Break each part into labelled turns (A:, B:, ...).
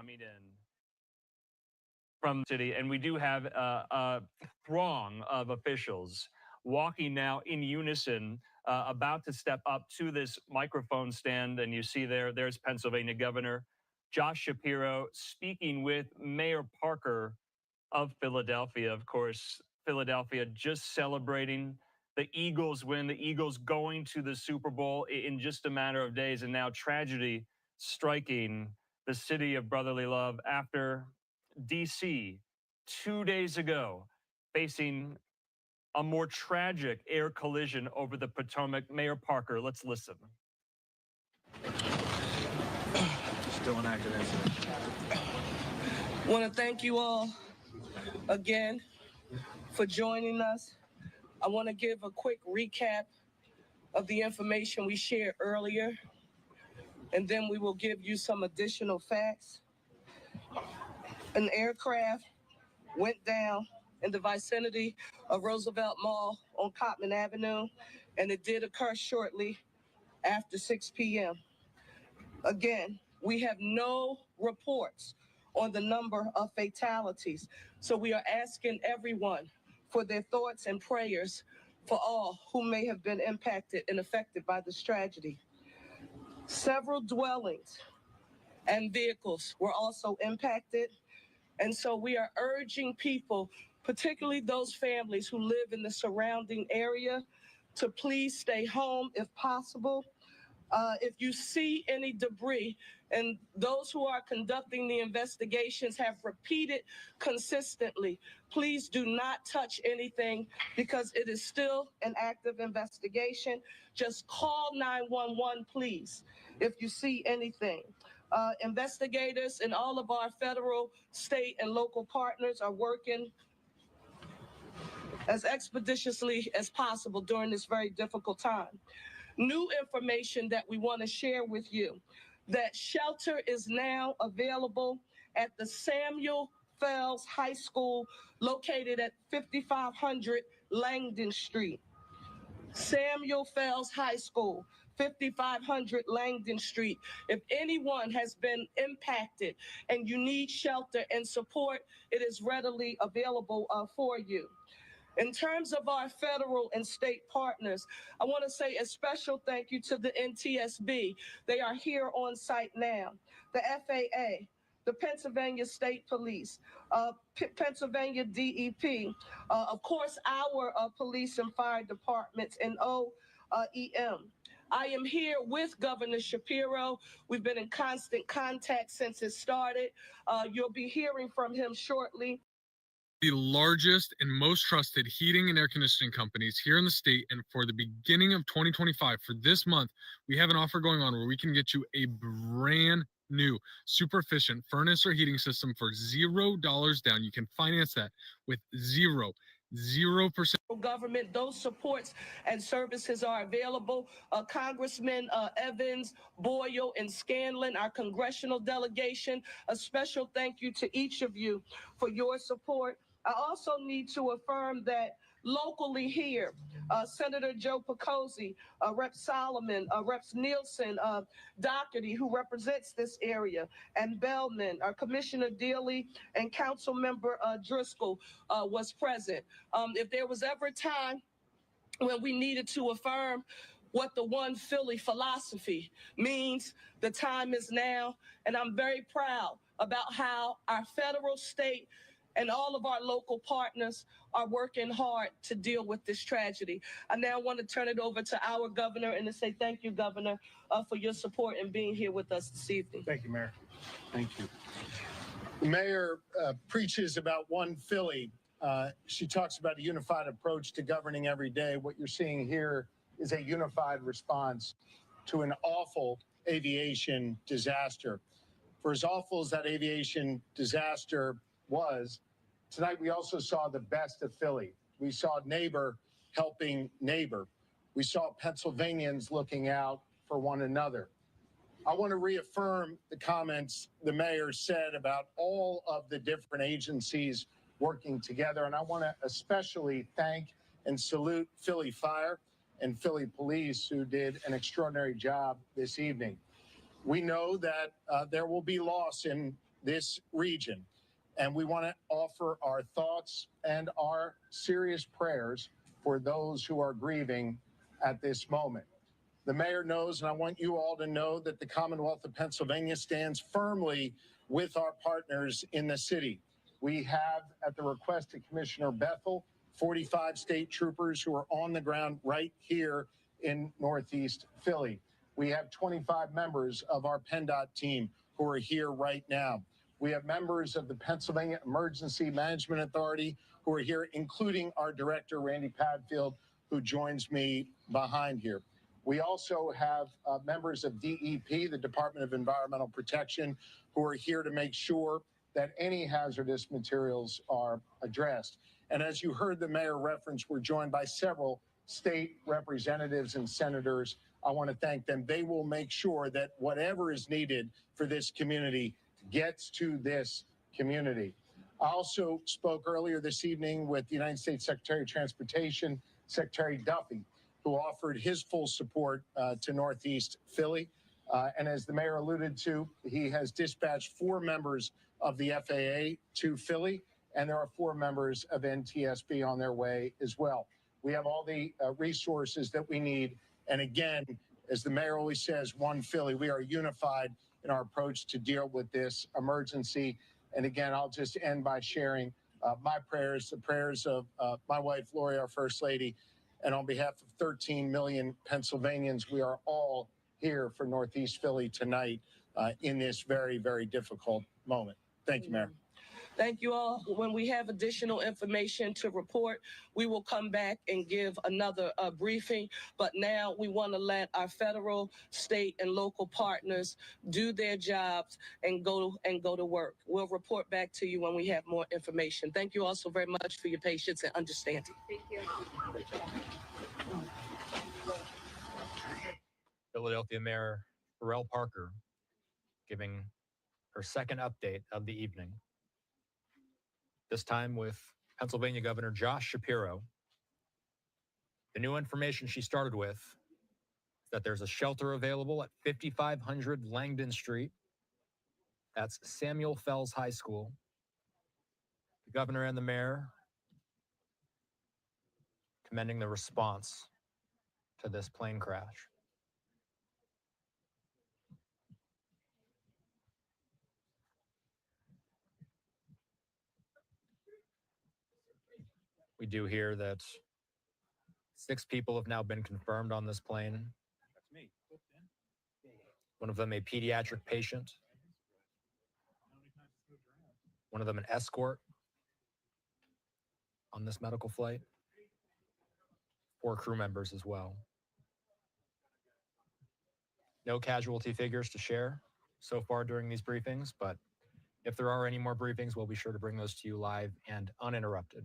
A: coming in from the city, and we do have a throng of officials walking now in unison, about to step up to this microphone stand. And you see there's Pennsylvania Governor Josh Shapiro speaking with Mayor Parker of Philadelphia. Of course, Philadelphia just celebrating the Eagles win, the Eagles going to the Super Bowl in just a matter of days, and now tragedy striking the city of brotherly love after DC 2 days ago facing a more tragic air collision over the Potomac. Mayor Parker, let's listen.
B: Still an active incident.
C: I want to thank you all again for joining us. I want to give a quick recap of the information we shared earlier, and then we will give you some additional facts. An aircraft went down in the vicinity of Roosevelt Mall on Cottman Avenue, and it did occur shortly after 6 p.m. Again, we have no reports on the number of fatalities, so we are asking everyone for their thoughts and prayers for all who may have been impacted and affected by this tragedy. Several dwellings and vehicles were also impacted, and so we are urging people, particularly those families who live in the surrounding area, to please stay home if possible. If you see any debris, and those who are conducting the investigations have repeated consistently, please do not touch anything because it is still an active investigation. Just call 911, please, if you see anything. Investigators and all of our federal, state, and local partners are working as expeditiously as possible during this very difficult time. New information that we want to share with you, that shelter is now available at the Samuel Fells High School located at 5500 Langdon Street. Samuel Fells High School, 5500 Langdon Street. If anyone has been impacted and you need shelter and support, it is readily available for you. In terms of our federal and state partners, I want to say a special thank you to the NTSB. They are here on site now. The FAA, the Pennsylvania State Police, Pennsylvania DEP, of course, our police and fire departments, and OEM. I am here with Governor Shapiro. We've been in constant contact since it started. You'll be hearing from him shortly.
D: The largest and most trusted heating and air conditioning companies here in the state. And for the beginning of 2025, for this month, we have an offer going on where we can get you a brand new, super efficient furnace or heating system for $0 down. You can finance that with 0%
C: government. Those supports and services are available. Congressman Evans, Boyle, and Scanlon, our congressional delegation, a special thank you to each of you for your support. I also need to affirm that locally here, Senator Joe Picozzi, Rep. Solomon, Reps. Nielsen, Doherty, who represents this area, and Bellman, Commissioner Dealey, and Council Member Driscoll was present. If there was ever a time when we needed to affirm what the One Philly philosophy means, the time is now, and I'm very proud about how our federal, state, and all of our local partners are working hard to deal with this tragedy. I now want to turn it over to our governor and to say thank you, Governor, for your support and being here with us this evening.
B: Thank you, Mayor.
D: Thank you.
E: The mayor preaches about One Philly. She talks about a unified approach to governing every day. What you're seeing here is a unified response to an awful aviation disaster. For as awful as that aviation disaster was, tonight we also saw the best of Philly. We saw neighbor helping neighbor. We saw Pennsylvanians looking out for one another. I want to reaffirm the comments the mayor said about all of the different agencies working together, and I want to especially thank and salute Philly Fire and Philly Police, who did an extraordinary job this evening. We know that there will be loss in this region. And we want to offer our thoughts and our serious prayers for those who are grieving at this moment. The mayor knows, and I want you all to know, that the Commonwealth of Pennsylvania stands firmly with our partners in the city. We have, at the request of Commissioner Bethel, 45 state troopers who are on the ground right here in Northeast Philly. We have 25 members of our PennDOT team who are here right now. We have members of the Pennsylvania Emergency Management Authority who are here, including our director, Randy Padfield, who joins me behind here. We also have members of DEP, the Department of Environmental Protection, who are here to make sure that any hazardous materials are addressed. And as you heard the mayor reference, we're joined by several state representatives and senators. I want to thank them. They will make sure that whatever is needed for this community gets to this community. I also spoke earlier this evening with the United States Secretary of Transportation, Secretary Duffy, who offered his full support to Northeast Philly. And as the mayor alluded to, he has dispatched 4 members of the FAA to Philly, and there are 4 members of NTSB on their way as well. We have all the resources that we need. And again, as the mayor always says, one Philly, we are unified in our approach to deal with this emergency. And again, I'll just end by sharing my prayers, the prayers of my wife, Lori, our First Lady, and on behalf of 13 million Pennsylvanians, we are all here for Northeast Philly tonight in this very, very difficult moment. Thank you, Mayor.
C: Thank you all. When we have additional information to report, we will come back and give another briefing. But now we want to let our federal, state, and local partners do their jobs and go to work. We'll report back to you when we have more information. Thank you all so very much for your patience and understanding.
F: Thank you.
G: Philadelphia Mayor Burrell Parker giving her second update of the evening. This time with Pennsylvania Governor Josh Shapiro. The new information she started with is that there's a shelter available at 5500 Langdon Street. That's Samuel Fells High School. The governor and the mayor commending the response to this plane crash. We do hear that 6 people have now been confirmed on this plane.
B: That's me.
G: One of them a pediatric patient. One of them an escort on this medical flight. 4 crew members as well. No casualty figures to share so far during these briefings, but if there are any more briefings, we'll be sure to bring those to you live and uninterrupted.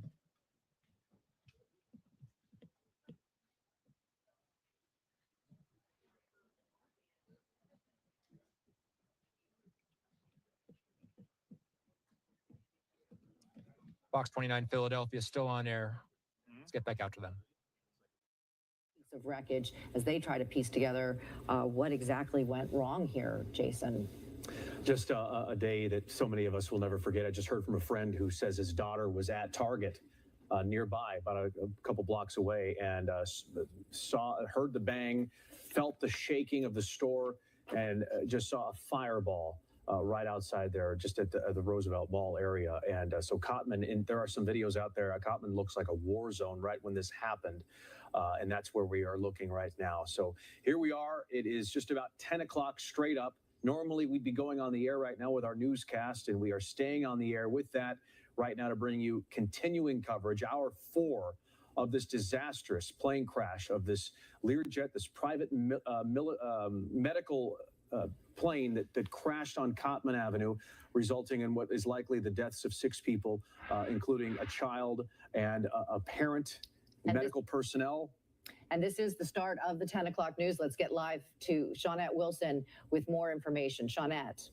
G: Fox 29 Philadelphia still on air. Let's get back out to them.
F: Of wreckage as they try to piece together what exactly went wrong here, Jason.
H: Just a day that so many of us will never forget. I just heard from a friend who says his daughter was at Target nearby, about a couple blocks away, and heard the bang, felt the shaking of the store, and just saw a fireball right outside there, just at the Roosevelt Mall area. And so Cottman, and there are some videos out there, Cottman looks like a war zone right when this happened. And that's where we are looking right now. So here we are. It is just about 10 o'clock straight up. Normally, we'd be going on the air right now with our newscast, and we are staying on the air with that right now to bring you continuing coverage, hour 4 of this disastrous plane crash of this Learjet, this private medical plane that crashed on Cottman Avenue, resulting in what is likely the deaths of 6 people, including a child and a parent, and medical personnel.
F: And this is the start of the 10 o'clock news. Let's get live to Shawnette Wilson with more information. Shawnette.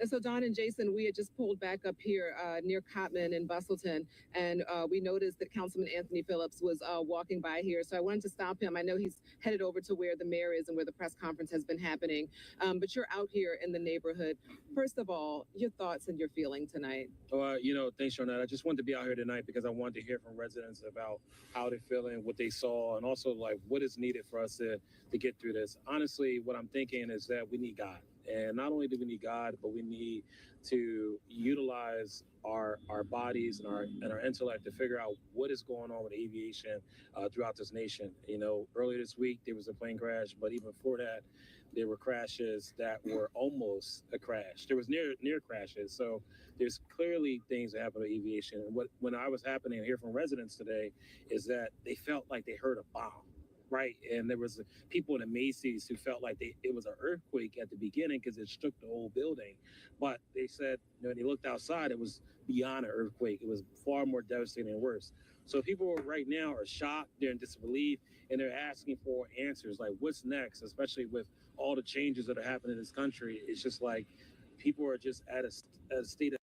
I: And so Don and Jason, we had just pulled back up here near Cotman and Bustleton, and we noticed that Councilman Anthony Phillips was walking by here. So I wanted to stop him. I know he's headed over to where the mayor is and where the press conference has been happening. But you're out here in the neighborhood. First of all, your thoughts and your feeling tonight.
B: Thanks, Jonette. I just wanted to be out here tonight because I wanted to hear from residents about how they're feeling, what they saw, and also like what is needed for us to get through this. Honestly, what I'm thinking is that we need God. And not only do we need God, but we need to utilize our bodies and our intellect to figure out what is going on with aviation throughout this nation. Earlier this week there was a plane crash, but even before that, there were crashes that were almost a crash. There was near crashes. So there's clearly things that happen to aviation. And when I was happening and hear from residents today is that they felt like they heard a bomb. Right, and there was people in the Macy's who felt like it was an earthquake at the beginning because it shook the whole building, but they said when they looked outside, it was beyond an earthquake. It was far more devastating and worse. So people right now are shocked, they're in disbelief, and they're asking for answers like what's next, especially with all the changes that are happening in this country. It's just like people are just at a state of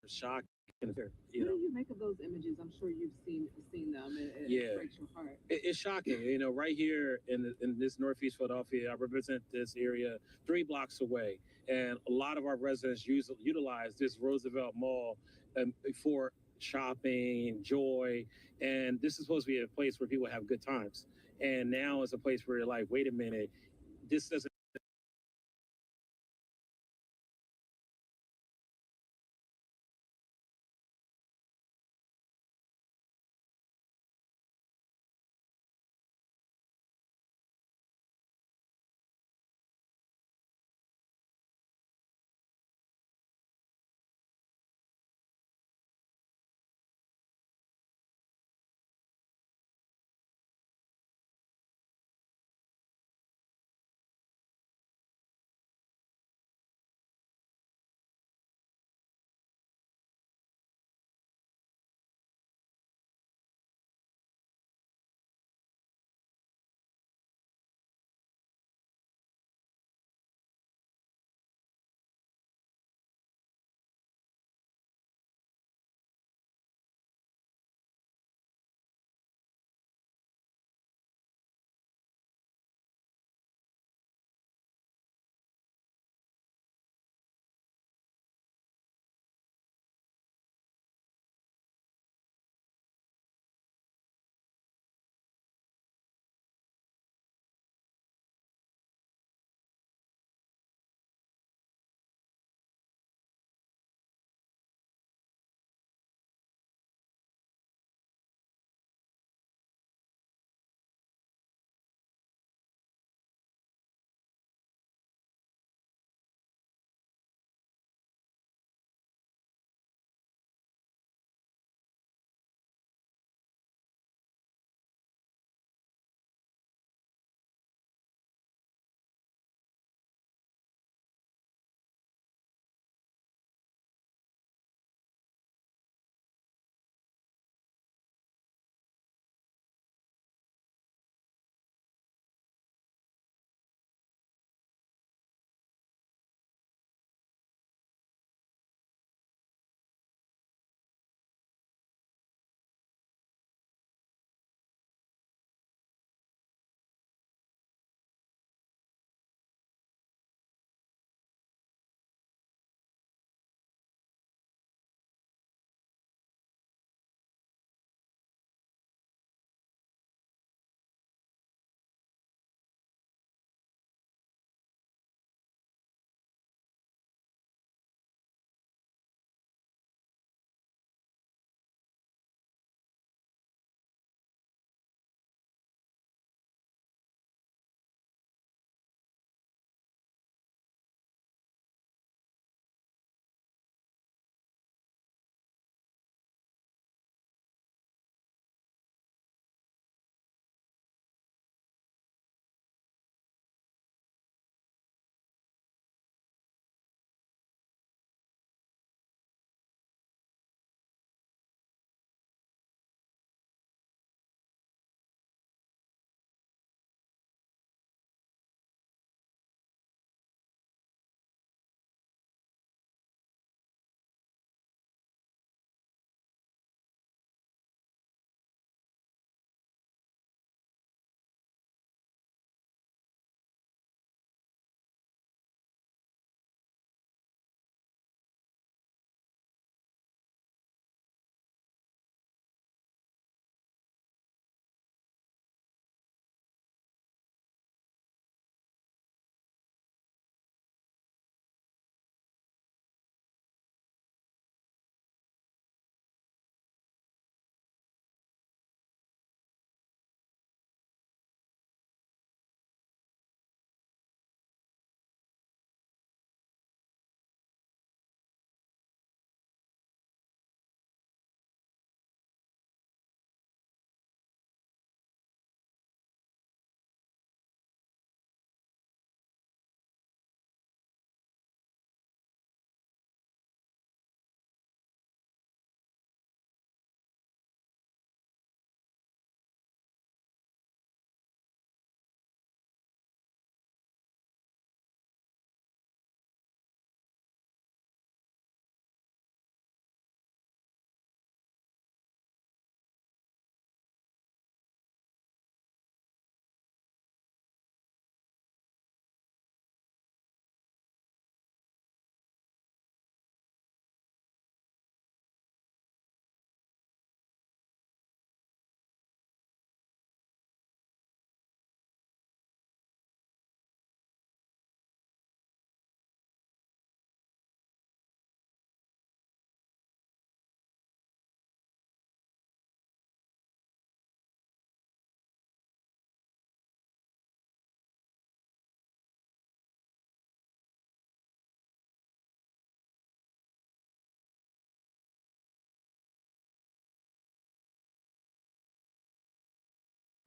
B: shock and fear.
I: What do you make of those images? I'm sure you've seen them. It breaks your heart.
B: It's shocking. Right here in this Northeast Philadelphia, I represent this area 3 blocks away, and a lot of our residents utilize this Roosevelt Mall for shopping, joy, and this is supposed to be a place where people have good times. And now it's a place where you're like, wait a minute, this doesn't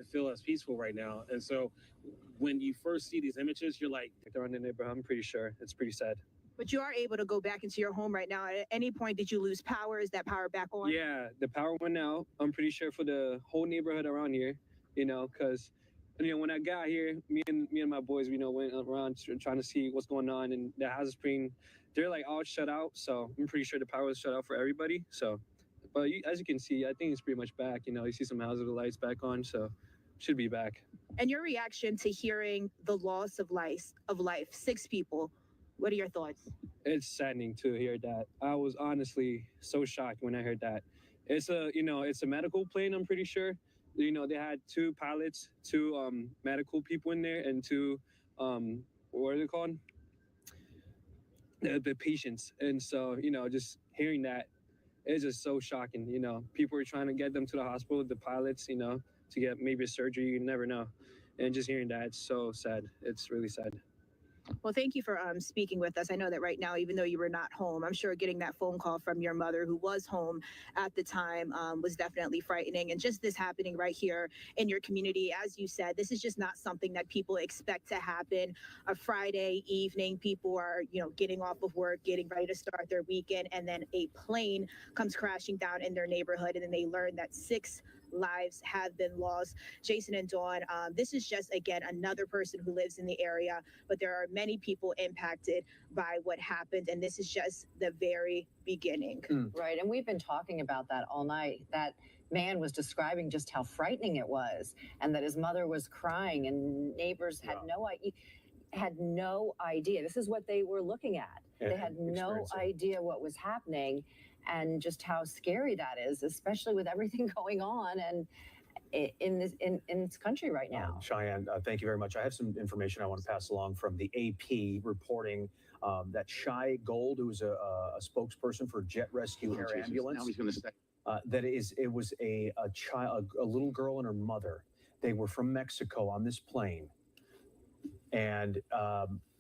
B: feel as peaceful right now. And so when you first see these images, you're like,
J: they're in the neighborhood. I'm pretty sure it's pretty sad.
K: But you are able to go back into your home right now. At any point, did you lose power? Is that power back on?
J: Yeah, the power went out. I'm pretty sure for the whole neighborhood around here, because when I got here, me and my boys, went around trying to see what's going on, and the house is they're like all shut out. So I'm pretty sure the power was shut out for everybody. So, but as you can see, I think it's pretty much back. You see some houses with the lights back on, so should be back.
K: And your reaction to hearing the loss of life, 6 people, what are your thoughts?
J: It's saddening to hear that. I was honestly so shocked when I heard that. It's a medical plane, I'm pretty sure. They had 2 pilots, 2 medical people in there, and 2 what are they called? The patients. And so, just hearing that is just so shocking. People are trying to get them to the hospital, the pilots, to get maybe a surgery, you never know. And just hearing that, it's so sad. It's really sad.
K: Well, thank you for speaking with us. I know that right now, even though you were not home, I'm sure getting that phone call from your mother who was home at the time was definitely frightening. And just this happening right here in your community, as you said, this is just not something that people expect to happen. A Friday evening, people are, getting off of work, getting ready to start their weekend, and then a plane comes crashing down in their neighborhood, and then they learn that 6 lives have been lost. Jason and Dawn, this is just, again, another person who lives in the area, but there are many people impacted by what happened, and this is just the very beginning.
F: Right, and we've been talking about that all night. That man was describing just how frightening it was, and that his mother was crying, and neighbors had no idea. This is what they were looking at. They had no idea what was happening, and just how scary that is, especially with everything going on and in this country right now.
H: Cheyenne, thank you very much. I have some information I want to pass along from the AP reporting that Shy Gold, who is a spokesperson for Jet Rescue Air Ambulance,
L: now he's going to say
H: it was a child, a little girl and her mother. They were from Mexico on this plane. And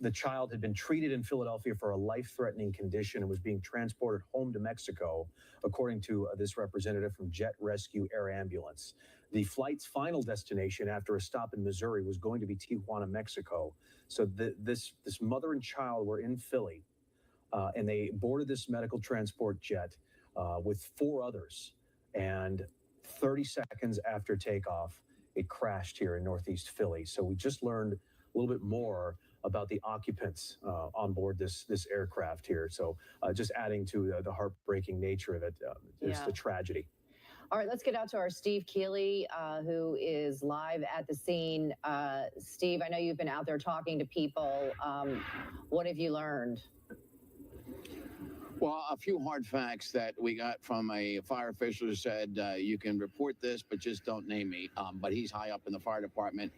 H: the child had been treated in Philadelphia for a life-threatening condition and was being transported home to Mexico, according to this representative from Jet Rescue Air Ambulance. The flight's final destination after a stop in Missouri was going to be Tijuana, Mexico. So this mother and child were in Philly, and they boarded this medical transport jet with 4 others. And 30 seconds after takeoff, it crashed here in Northeast Philly. So we just learned a little bit more about the occupants on board this aircraft here. So just adding to the heartbreaking nature of it, just the tragedy.
F: All right, let's get out to our Steve Keeley, who is live at the scene. Steve, I know you've been out there talking to people. What have you learned?
L: Well, a few hard facts that we got from a fire official who said, you can report this, but just don't name me. But he's high up in the fire department,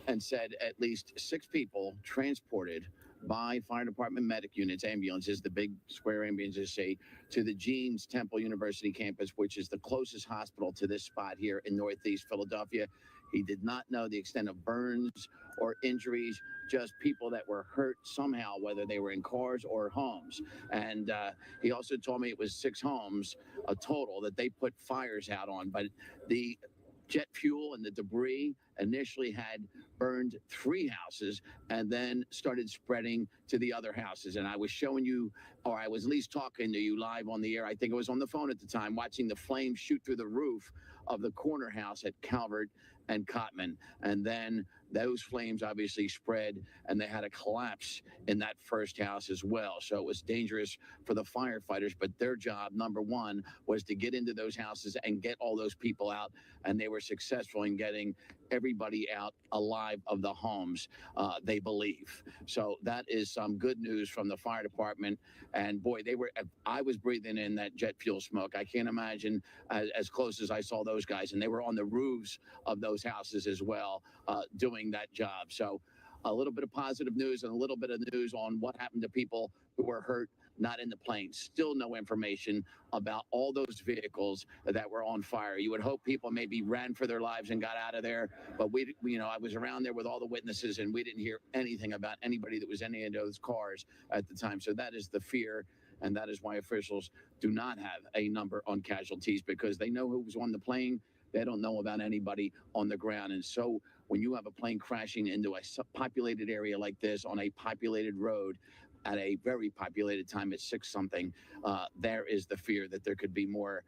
L: and said at least 6 people transported by fire department medic units, ambulances, the big square ambulances, say, to the Jeans Temple University campus, which is the closest hospital to this spot here in Northeast Philadelphia. He did not know the extent of burns or injuries, just people that were hurt somehow, whether they were in cars or homes. And he also told me it was 6 homes, a total, that they put fires out on. But the jet fuel and the debris initially had burned 3 houses and then started spreading to the other houses. And I was showing you, or I was at least talking to you live on the air, I think I was on the phone at the time, watching the flames shoot through the roof of the corner house at Calvert and Cotman. And then those flames obviously spread, and they had a collapse in that first house as well. So it was dangerous for the firefighters, but their job, number one, was to get into those houses and get all those people out. And they were successful in getting everybody out alive of the homes, they believe. So that is some good news from the fire department. And boy, I was breathing in that jet fuel smoke. I can't imagine as close as I saw those guys. And they were on the roofs of those houses as well, doing that job. So a little bit of positive news and a little bit of news on what happened to people who were hurt, not in the plane. Still no information about all those vehicles that were on fire. You would hope people maybe ran for their lives and got out of there, but I was around there with all the witnesses, and we didn't hear anything about anybody that was in any of those cars at the time. So that is the fear, and that is why officials do not have a number on casualties, because they know who was on the plane. They don't know about anybody on the ground. And so when you have a plane crashing into a populated area like this on a populated road at a very populated time at 6 something, there is the fear that there could be more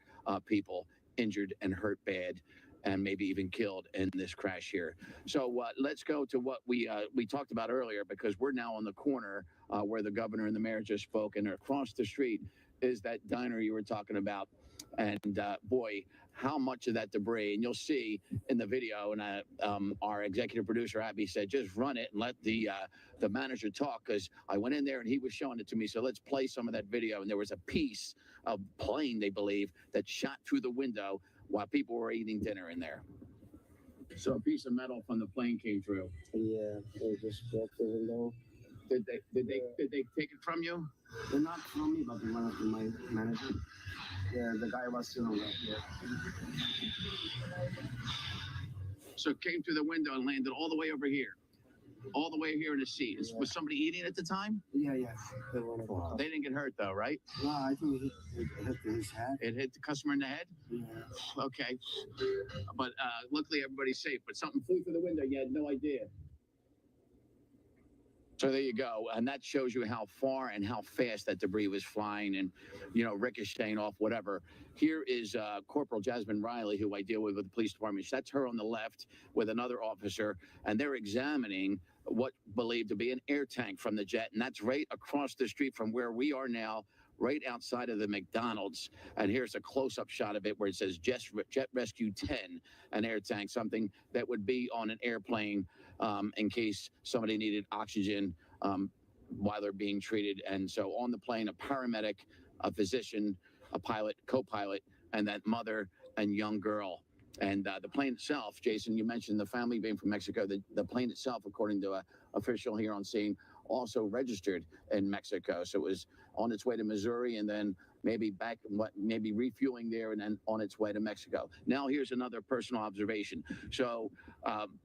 L: people injured and hurt bad and maybe even killed in this crash here. So let's go to what we talked about earlier, because we're now on the corner where the governor and the mayor just spoke, and across the street is that diner you were talking about. And boy, how much of that debris, and you'll see in the video, and our executive producer, Abby, said, just run it and let the manager talk, because I went in there and he was showing it to me. So let's play some of that video. And there was a piece of plane, they believe, that shot through the window while people were eating dinner in there. So a piece of metal from the plane came through.
M: Yeah, they just broke the window.
L: Did they take it from you?
M: They're not from me, but they went up to my manager. Yeah, the guy was still on that. Yeah.
L: So it came through the window and landed all the way over here. All the way here in the seat. Yeah. Was somebody eating at the time?
M: Yeah.
L: They didn't get hurt though, right?
M: No, I think it hit his head.
L: It hit the customer in the head?
M: Yeah.
L: Okay. But luckily everybody's safe. But something flew through the window. You had no idea. So there you go. And that shows you how far and how fast that debris was flying and, ricocheting off whatever. Here is Corporal Jasmine Riley, who I deal with the police department. That's her on the left with another officer. And they're examining what believed to be an air tank from the jet. And that's right across the street from where we are now, right outside of the McDonald's. And here's a close-up shot of it where it says Jet Rescue 10, an air tank, something that would be on an airplane in case somebody needed oxygen while they're being treated. And so on the plane, a paramedic, a physician, a pilot, co-pilot, and that mother and young girl. And the plane itself, Jason, you mentioned the family being from Mexico. The plane itself, according to an official here on scene, also registered in Mexico. So it was on its way to Missouri and then maybe maybe refueling there and then on its way to Mexico. Now here's another personal observation. So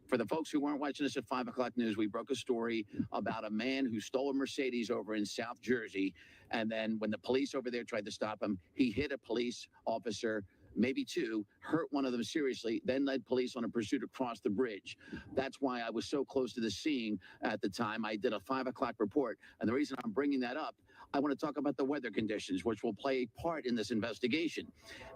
L: for the folks who weren't watching this at 5 o'clock news, we broke a story about a man who stole a Mercedes over in South Jersey. And then when the police over there tried to stop him, he hit a police officer, maybe two, hurt one of them seriously, then led police on a pursuit across the bridge. That's why I was so close to the scene at the time. I did a 5 o'clock report. And the reason I'm bringing that up, I want to talk about the weather conditions, which will play a part in this investigation.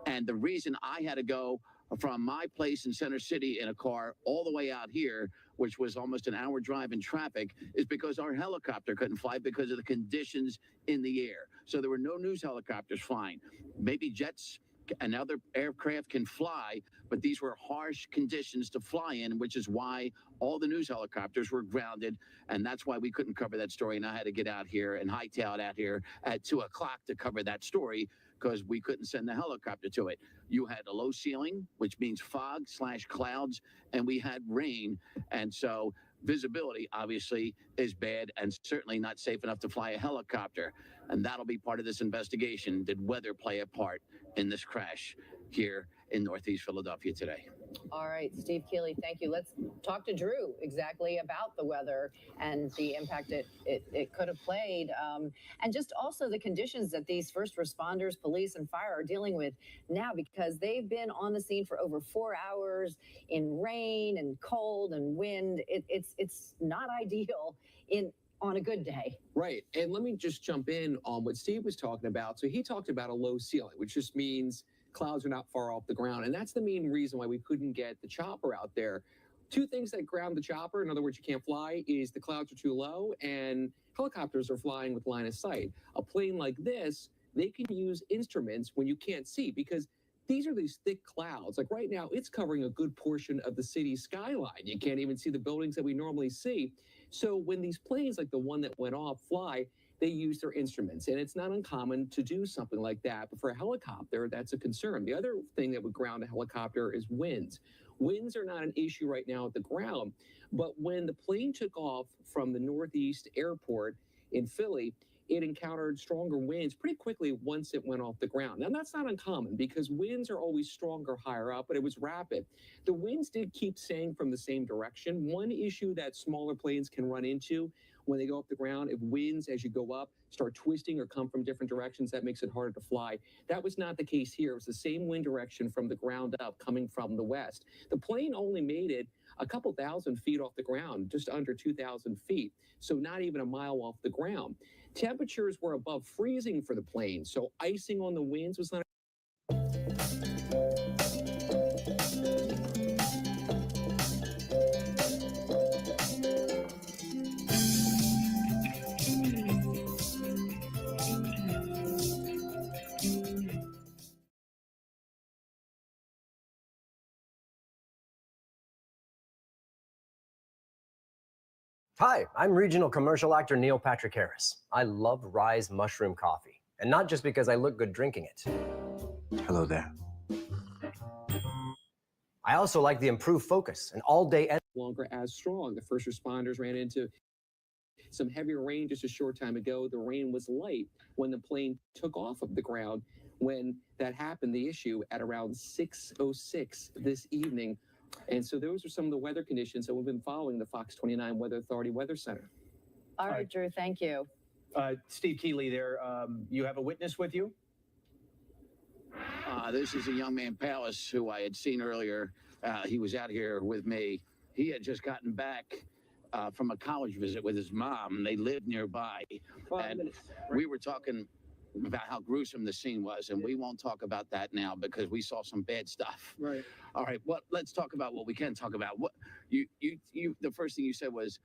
L: And the reason I had to go from my place in Center City in a car all the way out here, which was almost an hour drive in traffic, is because our helicopter couldn't fly because of the conditions in the air. So there were no news helicopters flying. Maybe jets and other aircraft can fly, but these were harsh conditions to fly in, which is why all the news helicopters were grounded. And that's why we couldn't cover that story. And I had to get out here and hightail it out here at 2 o'clock to cover that story because we couldn't send the helicopter to it. You had a low ceiling, which means fog/clouds, and we had rain. And so visibility obviously is bad and certainly not safe enough to fly a helicopter. And that'll be part of this investigation. Did weather play a part in this crash here in Northeast Philadelphia today?
F: All right, Steve Keeley, thank you. Let's talk to Drew exactly about the weather and the impact it could have played, and just also the conditions that these first responders, police, and fire are dealing with now, because they've been on the scene for over 4 hours in rain and cold and wind. It's not ideal on a good day.
N: Right. And let me just jump in on what Steve was talking about. So he talked about a low ceiling, which just means clouds are not far off the ground. And that's the main reason why we couldn't get the chopper out there. Two things that ground the chopper, in other words, you can't fly, is the clouds are too low and helicopters are flying with line of sight. A plane like this, they can use instruments when you can't see, because these are these thick clouds. Like right now, it's covering a good portion of the city skyline. You can't even see the buildings that we normally see. So when these planes, like the one that went off, fly, they use their instruments. And it's not uncommon to do something like that. But for a helicopter, that's a concern. The other thing that would ground a helicopter is winds. Winds are not an issue right now at the ground. But when the plane took off from the Northeast Airport in Philly, it encountered stronger winds pretty quickly once it went off the ground. Now, that's not uncommon because winds are always stronger higher up, but it was rapid. The winds did keep staying from the same direction. One issue that smaller planes can run into when they go off the ground, if winds as you go up start twisting or come from different directions, that makes it harder to fly. That was not the case here. It was the same wind direction from the ground up coming from the west. The plane only made it a couple thousand feet off the ground, just under 2,000 feet, so not even a mile off the ground. Temperatures were above freezing for the plane, so icing on the wings was not.
O: Hi, I'm regional commercial actor Neil Patrick Harris. I love Rise Mushroom Coffee, and not just because I look good drinking it. Hello there. I also like the improved focus and all-day
N: Longer as strong. The first responders ran into some heavier rain just a short time ago. The rain was light when the plane took off of the ground. When that happened, the issue at around 6:06 this evening. And so those are some of the weather conditions that we've been following the Fox 29 Weather Authority Weather Center.
F: All right, Drew, thank you.
H: Steve Keeley there, you have a witness with you?
L: This is a young man, Palace, who I had seen earlier. He was out here with me. He had just gotten back from a college visit with his mom. They lived nearby.
J: 5 minutes.
L: We were talking about how gruesome the scene was, and we won't talk about that now because we saw some bad stuff.
J: Right.
L: All right, let's talk about what we can talk about. What you the first thing you said was,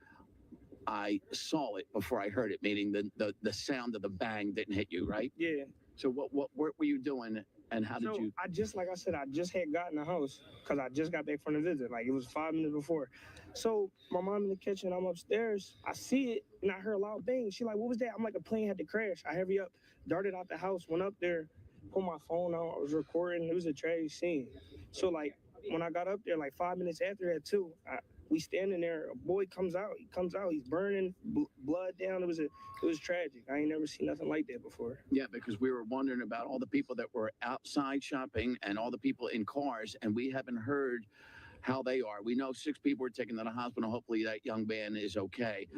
L: I saw it before I heard it, meaning the sound of the bang didn't hit you, right?
J: Yeah.
L: So what were you doing, and how did you?
J: I just, like I said, I just had gotten the house because I just got back from the visit. Like, it was 5 minutes before. So my mom in the kitchen, I'm upstairs. I see it, and I heard a loud bang. She like, what was that? I'm like, a plane had to crash. I hurry up, darted out the house, went up there, pulled my phone out. I was recording. It was a tragic scene. So, like, when I got up there, like 5 minutes after that, too, we standing there. A boy comes out. He comes out. He's burning, blood down. It was tragic. I ain't never seen nothing like that before.
L: Yeah, because we were wondering about all the people that were outside shopping and all the people in cars, and we haven't heard how they are. We know 6 people were taken to the hospital. Hopefully that young man is okay.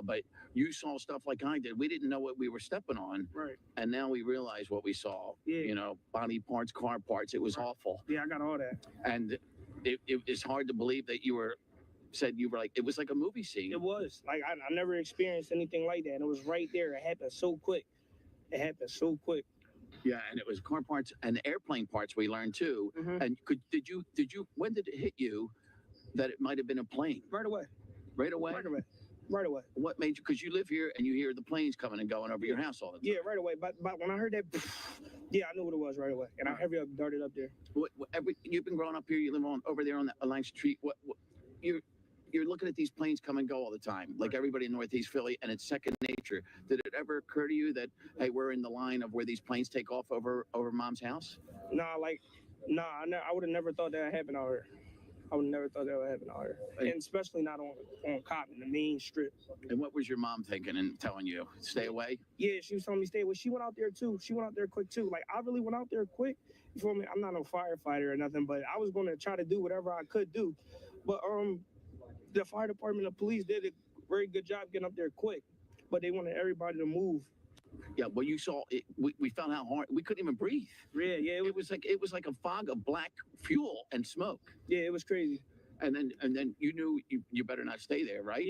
L: But you saw stuff like I did. We didn't know what we were stepping on.
J: Right.
L: And now we realize what we saw.
J: Yeah.
L: You know, body parts, car parts. It was awful.
J: Yeah, I got all that.
L: And it is hard to believe that you were like, it was like a movie scene.
J: It was. Like, I never experienced anything like that. And it was right there. It happened so quick.
L: Yeah, and it was car parts and airplane parts we learned too. And did you when did it hit you that it might have been a plane?
J: Right away.
L: Right away?
J: Right away.
L: What made you, because you live here and you hear the planes coming and going over your house all the time.
J: Yeah, right away. But when I heard that, yeah, I knew what it was right away. And I heavy up, darted up there.
L: You've been growing up here, you live over there on the Lang Street. You're looking at these planes come and go all the time, like everybody in Northeast Philly, and it's second nature. Did it ever occur to you that, hey, we're in the line of where these planes take off over Mom's house?
J: I would have never thought that happened out here. I would have never thought that would happen out here. And especially not on Cotton, the main strip.
L: And what was your mom thinking and telling you? Stay away?
J: Yeah, she was telling me stay away. She went out there too. She went out there quick too. Like, I really went out there quick. You feel me? I'm not no firefighter or nothing, but I was going to try to do whatever I could do. But the fire department and police did a very good job getting up there quick, but they wanted everybody to move.
L: Yeah, well, you saw it. We found how hard we couldn't even breathe.
J: Yeah.
L: It was like a fog of black fuel and smoke.
J: Yeah, it was crazy.
L: And then you knew you better not stay there, right?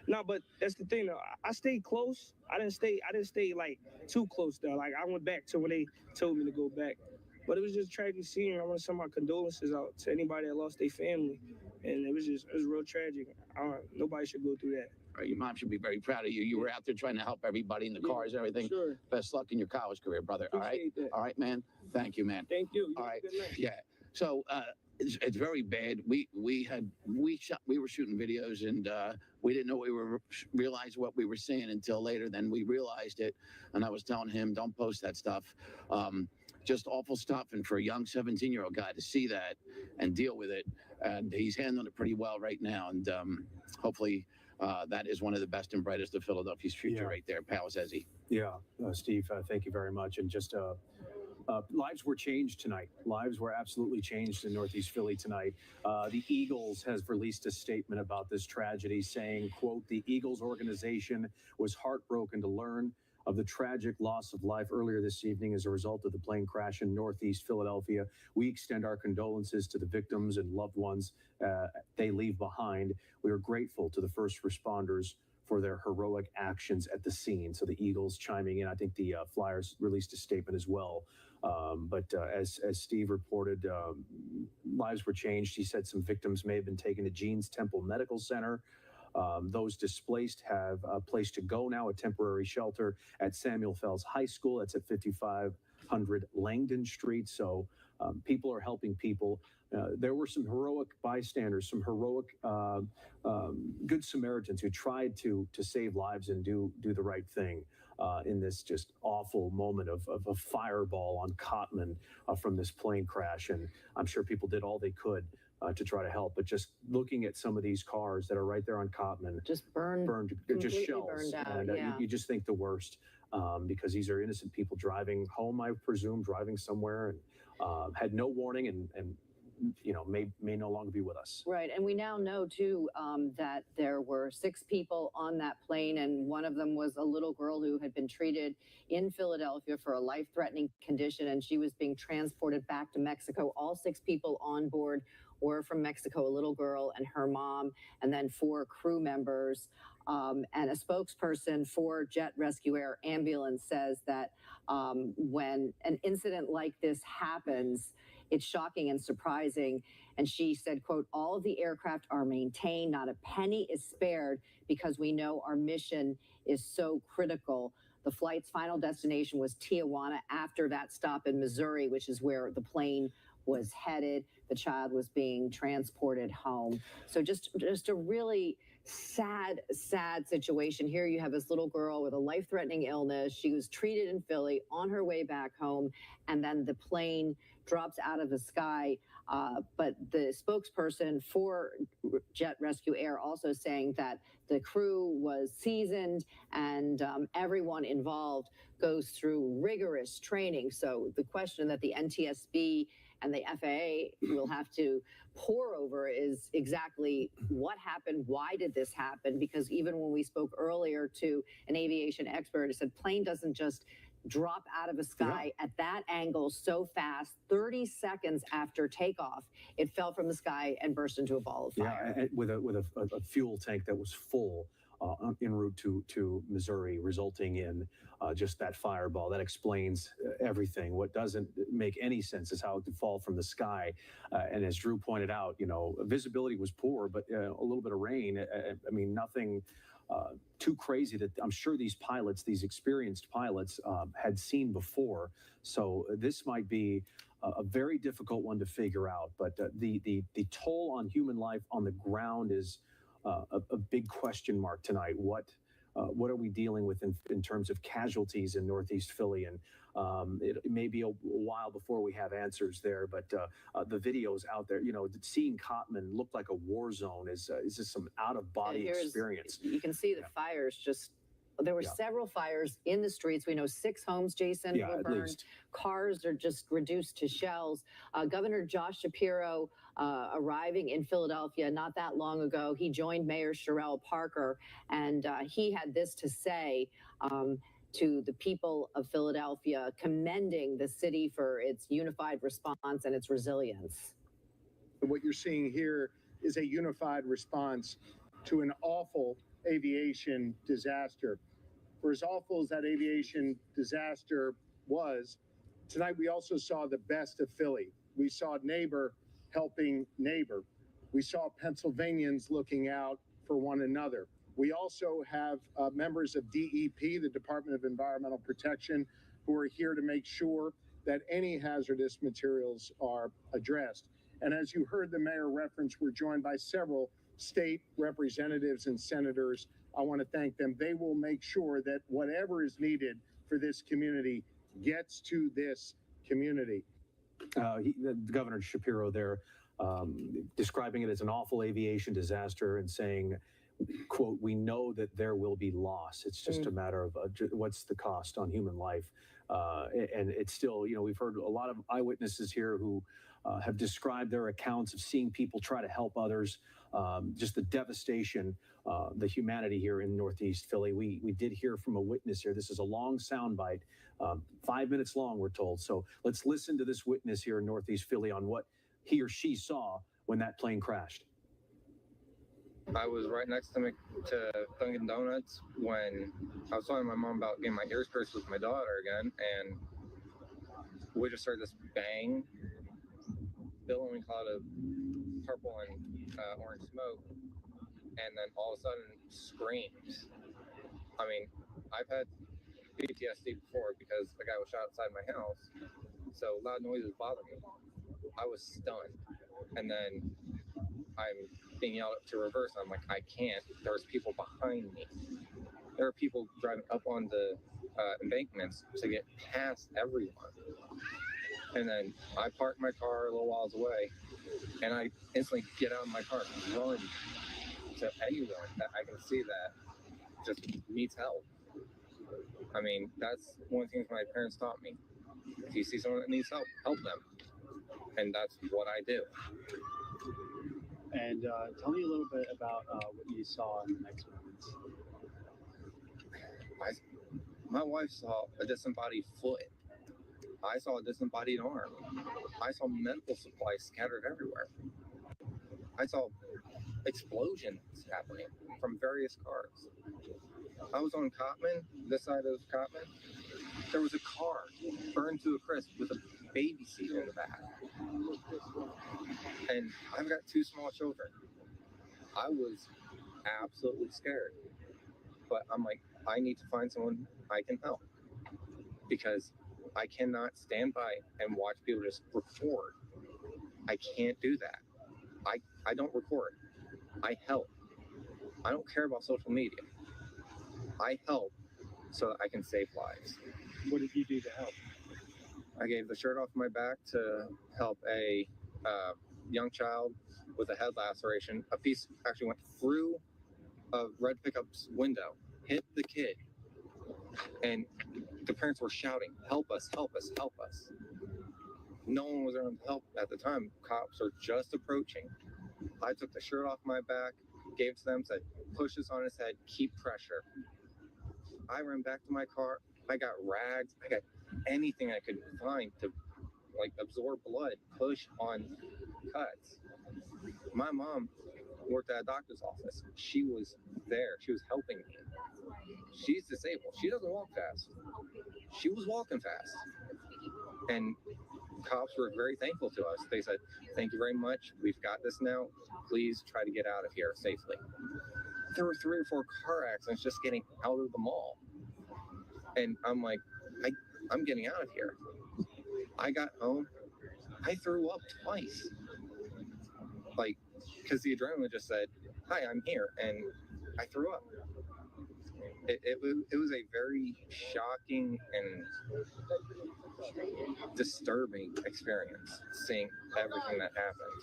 J: No. But that's the thing though. I stayed close. I didn't stay like too close though. Like, I went back to when they told me to go back. But it was just tragic scene. I want to send my condolences out to anybody that lost their family. And it was real tragic. Nobody should go through that.
L: Right, your mom should be very proud of you. You were out there trying to help everybody in the cars and everything.
J: Sure.
L: Best luck in your college career, brother.
J: Appreciate that.
L: All right, man. Thank you, man.
J: Thank you.
L: All right.
J: Good night.
L: Yeah. So it's very bad. We were shooting videos and we didn't know realize what we were seeing until later. Then we realized it, and I was telling him, don't post that stuff. Just awful stuff, and for a young 17-year-old guy to see that and deal with it, and he's handling it pretty well right now, and hopefully that is one of the best and brightest of Philadelphia's future right there, Pal Zezzi.
H: Yeah, Steve, thank you very much. And just Lives were changed tonight. Lives were absolutely changed in Northeast Philly tonight. The Eagles has released a statement about this tragedy saying, quote, the Eagles organization was heartbroken to learn of the tragic loss of life earlier this evening as a result of the plane crash in Northeast Philadelphia. We extend our condolences to the victims and loved ones they leave behind. We are grateful to the first responders for their heroic actions at the scene. So the Eagles chiming in. I think the Flyers released a statement as well. As Steve reported, lives were changed. He said some victims may have been taken to Jeans Temple Medical Center. Those displaced have a place to go now, a temporary shelter at Samuel Fells High School. That's at 5500 Langdon Street. So people are helping people. There were some heroic bystanders, some heroic good Samaritans who tried to save lives and do the right thing in this just awful moment of a fireball on Cotman from this plane crash. And I'm sure people did all they could to try to help. But just looking at some of these cars that are right there on Cotman,
F: just burned,
H: just shells.
F: Burned out,
H: and
F: yeah.
H: you just think the worst because these are innocent people driving home, I presume, driving somewhere, and had no warning and may no longer be with us.
F: Right, and we now know too that there were 6 people on that plane, and one of them was a little girl who had been treated in Philadelphia for a life-threatening condition, and she was being transported back to Mexico. All 6 people on board were from Mexico, a little girl and her mom, and then 4 crew members. And a spokesperson for Jet Rescue Air Ambulance says that when an incident like this happens, it's shocking and surprising. And she said, quote, all of the aircraft are maintained, not a penny is spared because we know our mission is so critical. The flight's final destination was Tijuana after that stop in Missouri, which is where the plane was headed. The child was being transported home. So just a really sad situation. Here you have this little girl with a life-threatening illness. She was treated in Philly on her way back home, and then the plane drops out of the sky. But the spokesperson for Jet Rescue Air also saying that the crew was seasoned and everyone involved goes through rigorous training. So the question that the NTSB and the FAA will have to pore over is exactly what happened, why did this happen? Because even when we spoke earlier to an aviation expert, it said plane doesn't just drop out of the sky at that angle so fast. 30 seconds after takeoff, it fell from the sky and burst into a ball of fire.
H: Yeah, with a fuel tank that was full en route to Missouri, resulting in just that fireball. That explains everything. What doesn't make any sense is how it could fall from the sky. And as Drew pointed out, visibility was poor, but a little bit of rain. I mean, nothing too crazy that I'm sure these pilots, these experienced pilots, had seen before. So this might be a very difficult one to figure out. But the toll on human life on the ground is a big question mark tonight. What are we dealing with in terms of casualties in Northeast Philly? And it may be a while before we have answers there, but the videos out there, seeing Cotman look like a war zone is just some out-of-body experience.
F: You can see the fires just, there were several fires in the streets. We know 6 homes, Jason, were burned. Cars are just reduced to shells. Governor Josh Shapiro arriving in Philadelphia not that long ago, he joined Mayor Sherrell Parker, and he had this to say to the people of Philadelphia, commending the city for its unified response and its resilience.
E: What you're seeing here is a unified response to an awful aviation disaster. For as awful as that aviation disaster was, tonight we also saw the best of Philly. We saw neighbor helping neighbor. We saw Pennsylvanians looking out for one another. We also have members of DEP, the Department of Environmental Protection, who are here to make sure that any hazardous materials are addressed. And as you heard the mayor reference, we're joined by several state representatives and senators. I want to thank them. They will make sure that whatever is needed for this community gets to this community.
H: Governor Shapiro there describing it as an awful aviation disaster and saying, quote, we know that there will be loss. It's just a matter of what's the cost on human life. And it's still, we've heard a lot of eyewitnesses here who have described their accounts of seeing people try to help others, just the devastation, the humanity here in Northeast Philly. We did hear from a witness here. This is a long soundbite, 5 minutes long, we're told. So let's listen to this witness here in Northeast Philly on what he or she saw when that plane crashed.
P: I was right next to Dunkin' Donuts when I was talking to my mom about getting my ears pierced with my daughter again, and we just heard this bang, billowing cloud of purple and orange smoke, and then all of a sudden screams. I mean, I've had PTSD before because a guy was shot outside my house, so loud noises bother me. I was stunned, and then I'm being yelled at to reverse. I'm like, I can't. There's people behind me. There are people driving up on the embankments to get past everyone. And then I park my car a little whiles away, and I instantly get out of my car and run to anyone that I can see that just needs help. I mean, that's one of the things my parents taught me. If you see someone that needs help, help them. And that's what I do.
Q: And tell me a little bit about what you saw in the next moments.
P: My wife saw a disembodied foot. I saw a disembodied arm. I saw medical supplies scattered everywhere. I saw explosions happening from various cars. I was on Cottman, this side of Cottman. There was a car burned to a crisp with a baby seat in the back. And I've got 2 small children. I was absolutely scared. But I'm like, I need to find someone I can help. Because I cannot stand by and watch people just record. I can't do that. I don't record. I help. I don't care about social media. I help so that I can save lives.
Q: What did you do to help?
P: I gave the shirt off my back to help a young child with a head laceration. A piece actually went through a red pickup's window, hit the kid, and the parents were shouting, "Help us, help us, help us." No one was around to help at the time. Cops are just approaching. I took the shirt off my back, gave it to them, said, "Push this on his head, keep pressure." I ran back to my car. I got rags. I got anything I could find to absorb blood, push on cuts. My mom worked at a doctor's office. She was there. She was helping me. She's disabled. She doesn't walk fast. She was walking fast. And cops were very thankful to us. They said, "Thank you very much. We've got this now. Please try to get out of here safely." There were 3 or 4 car accidents just getting out of the mall. And I'm like, I'm getting out of here. I got home. I threw up twice. Because the adrenaline just said, "Hi, I'm here." And I threw up. It was a very shocking and disturbing experience seeing everything that happened.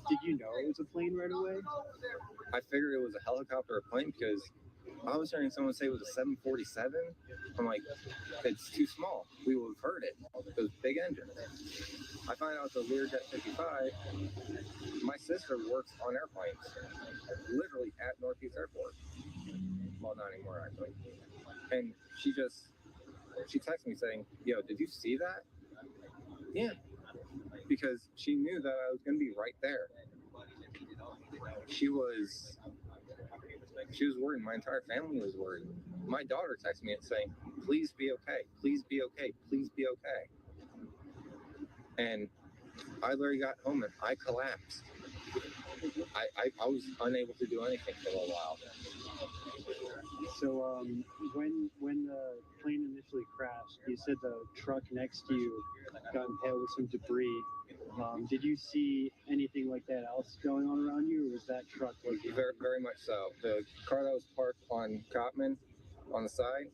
Q: Did you know it was a plane right away?
P: I figured it was a helicopter or plane because I was hearing someone say it was a 747. I'm like, it's too small. We would have heard it. It was a big engine. I find out it's a Learjet 55. My sister works on airplanes, literally at Northeast Airport. Well, not anymore, actually. And she texted me saying, "Yo, did you see that?" Yeah. Because she knew that I was going to be right there. She was worried. My entire family was worried. My daughter texted me and saying, "Please be okay. Please be okay. Please be okay." And I literally got home and I collapsed. I was unable to do anything for a little while.
Q: So when the plane initially crashed, you said the truck next to you got impaled with some debris. Did you see anything like that else going on around you, or was that truck
P: Very, very much so. The car that was parked on Cottman on the side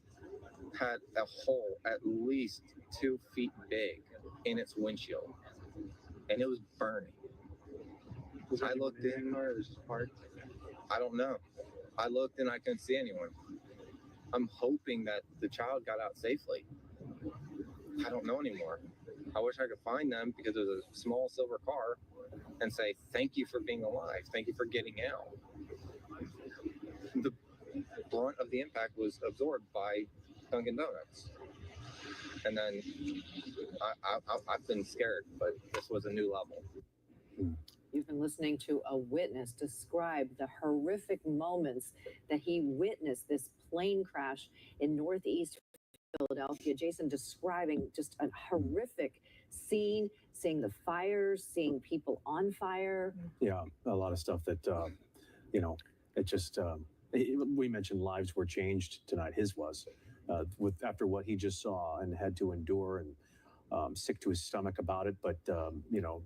P: had a hole at least 2 feet big in its windshield, and it was burning. I looked in.
Q: Car, it was just parked.
P: I don't know. I looked and I couldn't see anyone. I'm hoping that the child got out safely. I don't know anymore. I wish I could find them because it was a small silver car and say, thank you for being alive. Thank you for getting out. The brunt of the impact was absorbed by Dunkin' Donuts. And then I've been scared, but this was a new level.
F: You've been listening to a witness describe the horrific moments that he witnessed this plane crash in Northeast Philadelphia. Jason describing just a horrific scene, seeing the fires, seeing people on fire.
H: Yeah, a lot of stuff that, you know, it just, we mentioned lives were changed tonight. His was, after what he just saw and had to endure, and sick to his stomach about it. But, you know,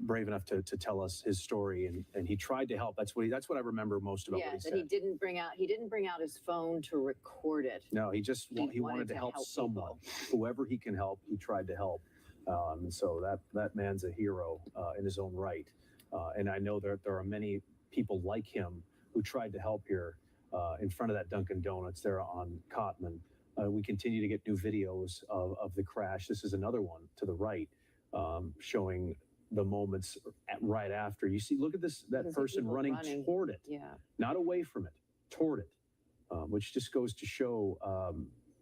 H: brave enough to tell us his story, and he tried to help. That's what I remember most about what he said.
F: That he didn't bring out his phone to record it.
H: No, he wanted to help someone, whoever he can help. He tried to help, and so that man's a hero in his own right. And I know there are many people like him who tried to help here in front of that Dunkin' Donuts there on Cotman. We continue to get new videos of the crash. This is another one to the right, showing the moments right after. You see, look at this, that person running toward it, not away from it, toward it, which just goes to show,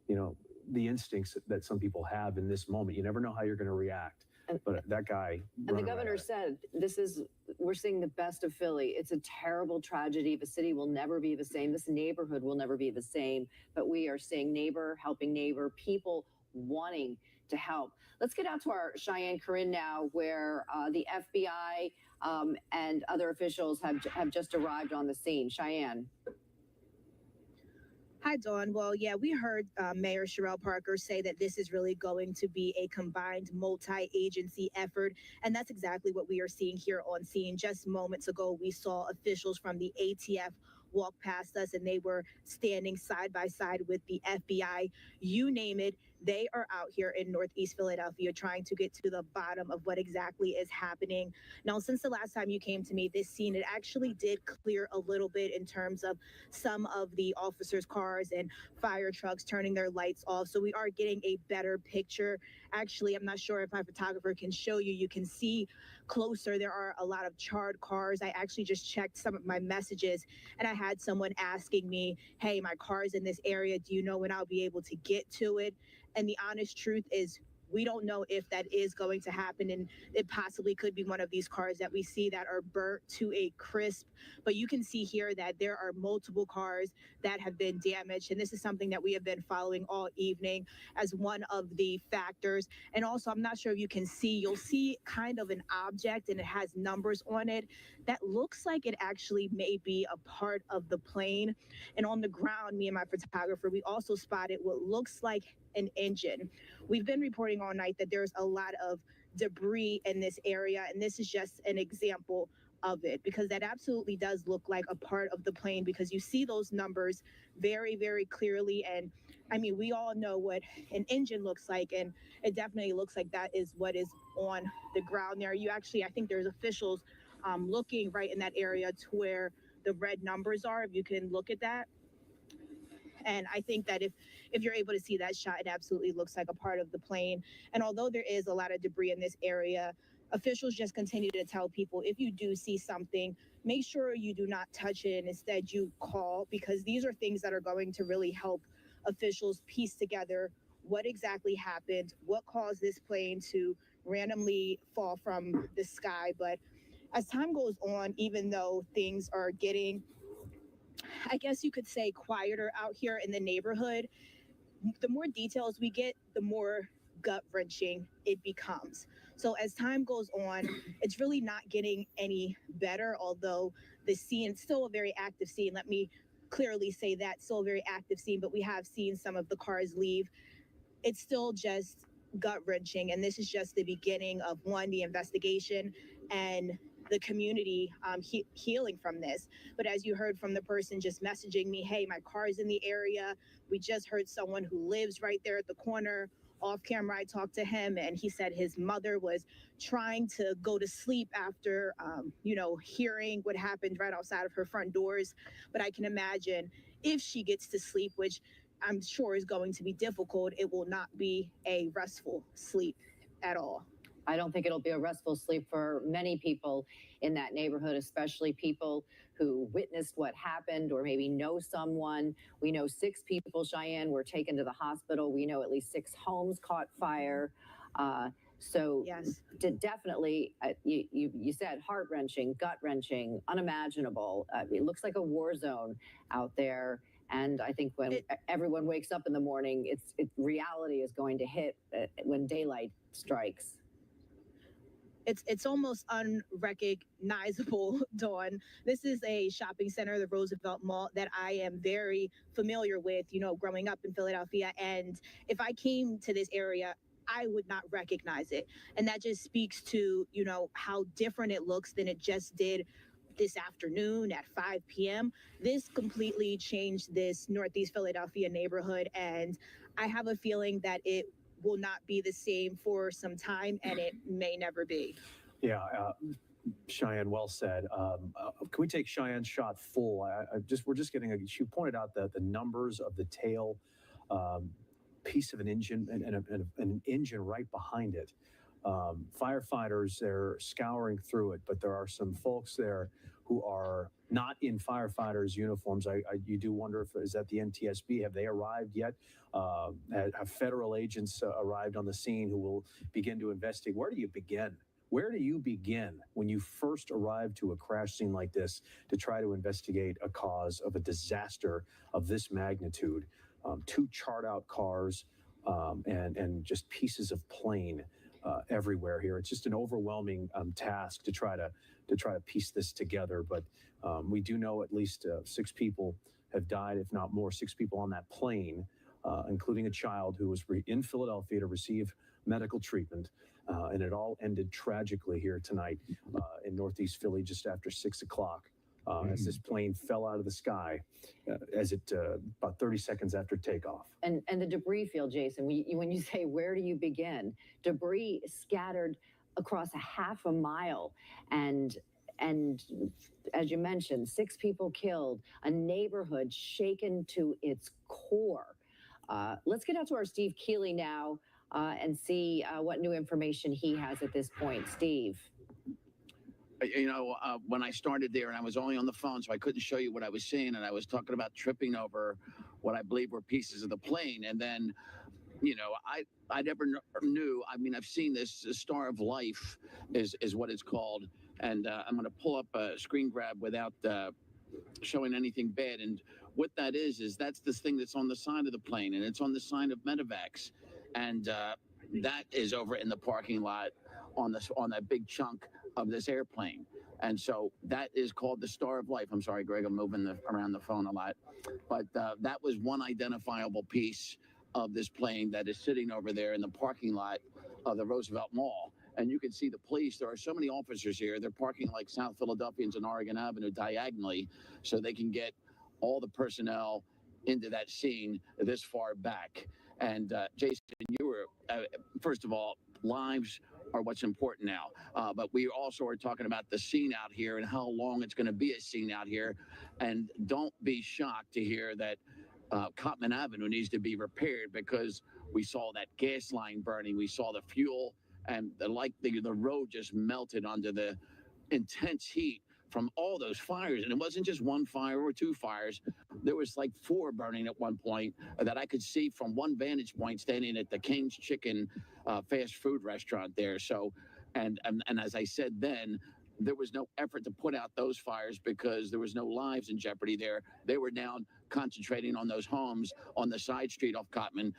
H: you know, the instincts that some people have in this moment. You never know how you're going to react. But that guy.
F: And the governor said, we're seeing the best of Philly. It's a terrible tragedy. The city will never be the same. This neighborhood will never be the same. But we are seeing neighbor helping neighbor, people wanting to help. Let's get out to our Cheyenne Corinne now, where the FBI and other officials have just arrived on the scene. Cheyenne.
K: Hi, Dawn. Well, yeah, we heard Mayor Sherelle Parker say that this is really going to be a combined multi-agency effort. And that's exactly what we are seeing here on scene. Just moments ago, we saw officials from the ATF walk past us, and they were standing side by side with the FBI. You name it, they are out here in Northeast Philadelphia trying to get to the bottom of what exactly is happening. Now, since the last time you came to me, this scene, it actually did clear a little bit in terms of some of the officers' cars and fire trucks turning their lights off. So we are getting a better picture. Actually, I'm not sure if my photographer can show you. You can see closer, there are a lot of charred cars. I actually just checked some of my messages, and I had someone asking me, hey, my car's in this area. Do you know when I'll be able to get to it? And the honest truth is, we don't know if that is going to happen, and it possibly could be one of these cars that we see that are burnt to a crisp. But you can see here that there are multiple cars that have been damaged, and this is something that we have been following all evening as one of the factors. And also, I'm not sure if you can see, you'll see kind of an object, and it has numbers on it that looks like it actually may be a part of the plane. And on the ground, me and my photographer, we also spotted what looks like an engine. We've been reporting all night that there's a lot of debris in this area, and this is just an example of it, because that absolutely does look like a part of the plane, because you see those numbers very, very clearly. And I mean, we all know what an engine looks like, and it definitely looks like that is what is on the ground there. You actually, I think there's officials looking right in that area to where the red numbers are, if you can look at that. And I think that if you're able to see that shot, it absolutely looks like a part of the plane. And although there is a lot of debris in this area, officials just continue to tell people, if you do see something, make sure you do not touch it, and instead you call, because these are things that are going to really help officials piece together what exactly happened, what caused this plane to randomly fall from the sky. But as time goes on, even though things are getting, I guess you could say, quieter out here in the neighborhood, the more details we get, the more gut-wrenching it becomes. So as time goes on, it's really not getting any better, although the scene is still a very active scene. Let me clearly say that, still a very active scene, but we have seen some of the cars leave. It's still just gut-wrenching, and this is just the beginning of, one, the investigation, and the community healing from this. But as you heard from the person just messaging me, hey, my car is in the area. We just heard someone who lives right there at the corner. Off camera, I talked to him, and he said his mother was trying to go to sleep after, hearing what happened right outside of her front doors. But I can imagine if she gets to sleep, which I'm sure is going to be difficult. It will not be a restful sleep at all.
F: I don't think it'll be a restful sleep for many people in that neighborhood, especially people who witnessed what happened or maybe know someone. We know 6 people, Cheyenne, were taken to the hospital. We know at least 6 homes caught fire. So
K: yes,
F: definitely, you said heart-wrenching, gut-wrenching, unimaginable. It looks like a war zone out there. And I think when everyone wakes up in the morning, reality is going to hit when daylight strikes.
K: It's almost unrecognizable, Dawn. This is a shopping center, the Roosevelt Mall, that I am very familiar with, growing up in Philadelphia. And if I came to this area, I would not recognize it. And that just speaks to, how different it looks than it just did this afternoon at 5 p.m. This completely changed this Northeast Philadelphia neighborhood. And I have a feeling that it will not be the same for some time, and it may never be.
H: Yeah, Cheyenne, well said. Can we take Cheyenne's shot full? We're just getting she pointed out that the numbers of the tail piece of an engine and an engine right behind it. Firefighters, they're scouring through it, but there are some folks there who are not in firefighters' uniforms. You do wonder if is that the NTSB? Have they arrived yet? Have federal agents arrived on the scene who will begin to investigate? Where do you begin? Where do you begin when you first arrive to a crash scene like this to try to investigate a cause of a disaster of this magnitude? 2 charred out cars and just pieces of plane everywhere here. It's just an overwhelming task to try to piece this together. But we do know at least 6 people have died, if not more. 6 people on that plane, including a child who was in Philadelphia to receive medical treatment. And it all ended tragically here tonight in Northeast Philly just after 6 o'clock. As this plane fell out of the sky about 30 seconds after takeoff.
F: And the debris field, Jason, when you say, where do you begin? Debris scattered across a half a mile. And as you mentioned, 6 people killed, a neighborhood shaken to its core. Let's get out to our Steve Keeley now and see what new information he has at this point. Steve.
L: When I started there and I was only on the phone, so I couldn't show you what I was seeing, and I was talking about tripping over what I believe were pieces of the plane. And then, I never knew. I mean, I've seen this Star of Life is what it's called. And I'm going to pull up a screen grab without showing anything bad. And what that is that's this thing that's on the side of the plane, and it's on the side of medevacs. And that is over in the parking lot on that big chunk of this airplane. And so that is called the Star of Life. I'm sorry, Greg, I'm moving around the phone a lot. But that was one identifiable piece of this plane that is sitting over there in the parking lot of the Roosevelt Mall. And you can see the police. There are so many officers here. They're parking like South Philadelphians on Oregon Avenue diagonally so they can get all the personnel into that scene this far back. And Jason, you were, first of all, lives are what's important now. But we also are talking about the scene out here and how long it's going to be a scene out here. And don't be shocked to hear that Cotman Avenue needs to be repaired, because we saw that gas line burning. We saw the fuel, and the road just melted under the intense heat from all those fires. And it wasn't just one fire or 2 fires. There was like 4 burning at one point that I could see from one vantage point standing at the Kane's Chicken fast food restaurant there. So, and as I said then, there was no effort to put out those fires because there was no lives in jeopardy there. They were down concentrating on those homes on the side street off Cotman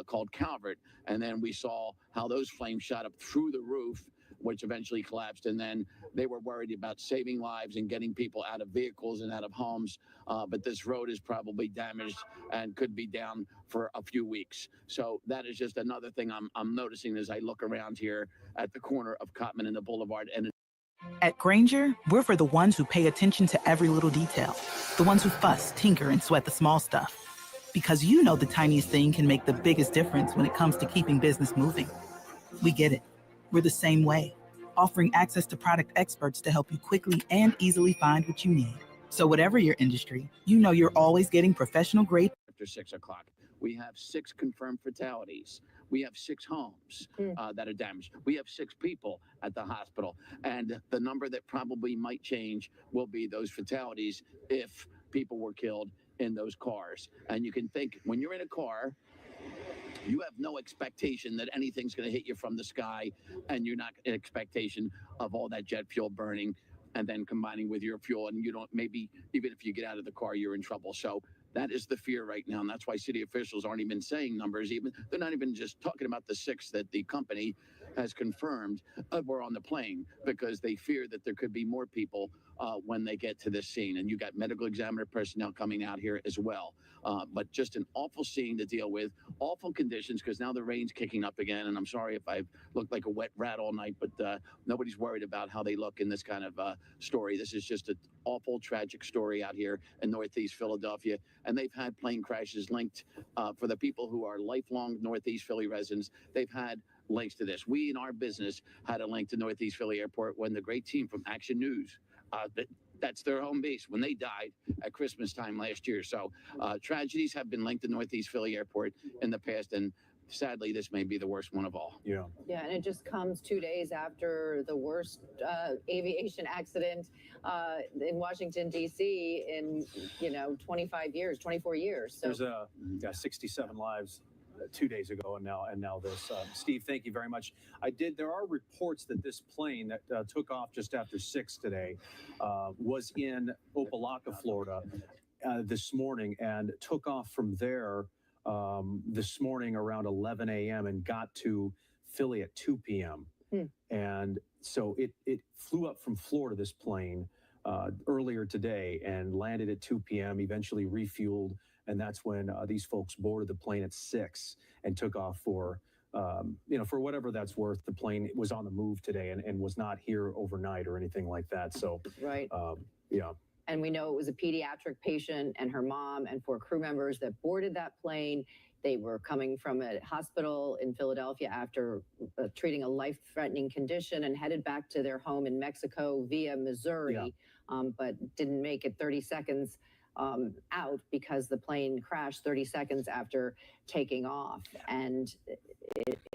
L: called Calvert. And then we saw how those flames shot up through the roof, which eventually collapsed. And then they were worried about saving lives and getting people out of vehicles and out of homes. But this road is probably damaged and could be down for a few weeks. So that is just another thing I'm noticing as I look around here at the corner of Cotman and the Boulevard. And
R: at Grainger, we're for the ones who pay attention to every little detail. The ones who fuss, tinker, and sweat the small stuff. Because the tiniest thing can make the biggest difference when it comes to keeping business moving. We get it. We're the same way, offering access to product experts to help you quickly and easily find what you need. So whatever your industry, you're always getting professional grade.
L: After 6 o'clock, We have 6 confirmed fatalities. We have 6 homes that are damaged. We have 6 people at the hospital. And the number that probably might change will be those fatalities if people were killed in those cars. And you can think, when you're in a car, you have no expectation that anything's going to hit you from the sky, and you're not in expectation of all that jet fuel burning and then combining with your fuel, and you don't, maybe even if you get out of the car, you're in trouble. So that is the fear right now, and that's why city officials aren't even saying numbers. Even they're not even just talking about the 6 that the company has confirmed were on the plane, because they fear that there could be more people when they get to this scene. And you got medical examiner personnel coming out here as well. But just an awful scene to deal with, awful conditions, because now the rain's kicking up again. And I'm sorry if I've looked like a wet rat all night, but nobody's worried about how they look in this kind of story. This is just an awful, tragic story out here in Northeast Philadelphia. And they've had plane crashes linked for the people who are lifelong Northeast Philly residents. They've had links to this. We in our business had a link to Northeast Philly Airport when the great team from Action News, that's their home base, when they died at Christmas time last year. So tragedies have been linked to Northeast Philly Airport in the past, and sadly, this may be the worst one of all.
H: Yeah.
F: Yeah, and it just comes 2 days after the worst aviation accident in Washington, D.C. in, 25 years, 24 years. So
H: There's 67 lives 2 days ago, and now this. Steve, thank you very much. There are reports that this plane that took off just after 6 today was in Opelika, Florida this morning, and took off from there this morning around 11 a.m. and got to Philly at 2 p.m. And so it flew up from Florida, this plane, earlier today, and landed at 2 p.m., eventually refueled. And that's when these folks boarded the plane at 6 and took off for whatever that's worth. The plane was on the move today and was not here overnight or anything like that. So,
F: right.
H: Yeah.
F: And we know it was a pediatric patient and her mom and 4 crew members that boarded that plane. They were coming from a hospital in Philadelphia after treating a life-threatening condition and headed back to their home in Mexico via Missouri, but didn't make it 30 seconds out because the plane crashed 30 seconds after taking off. And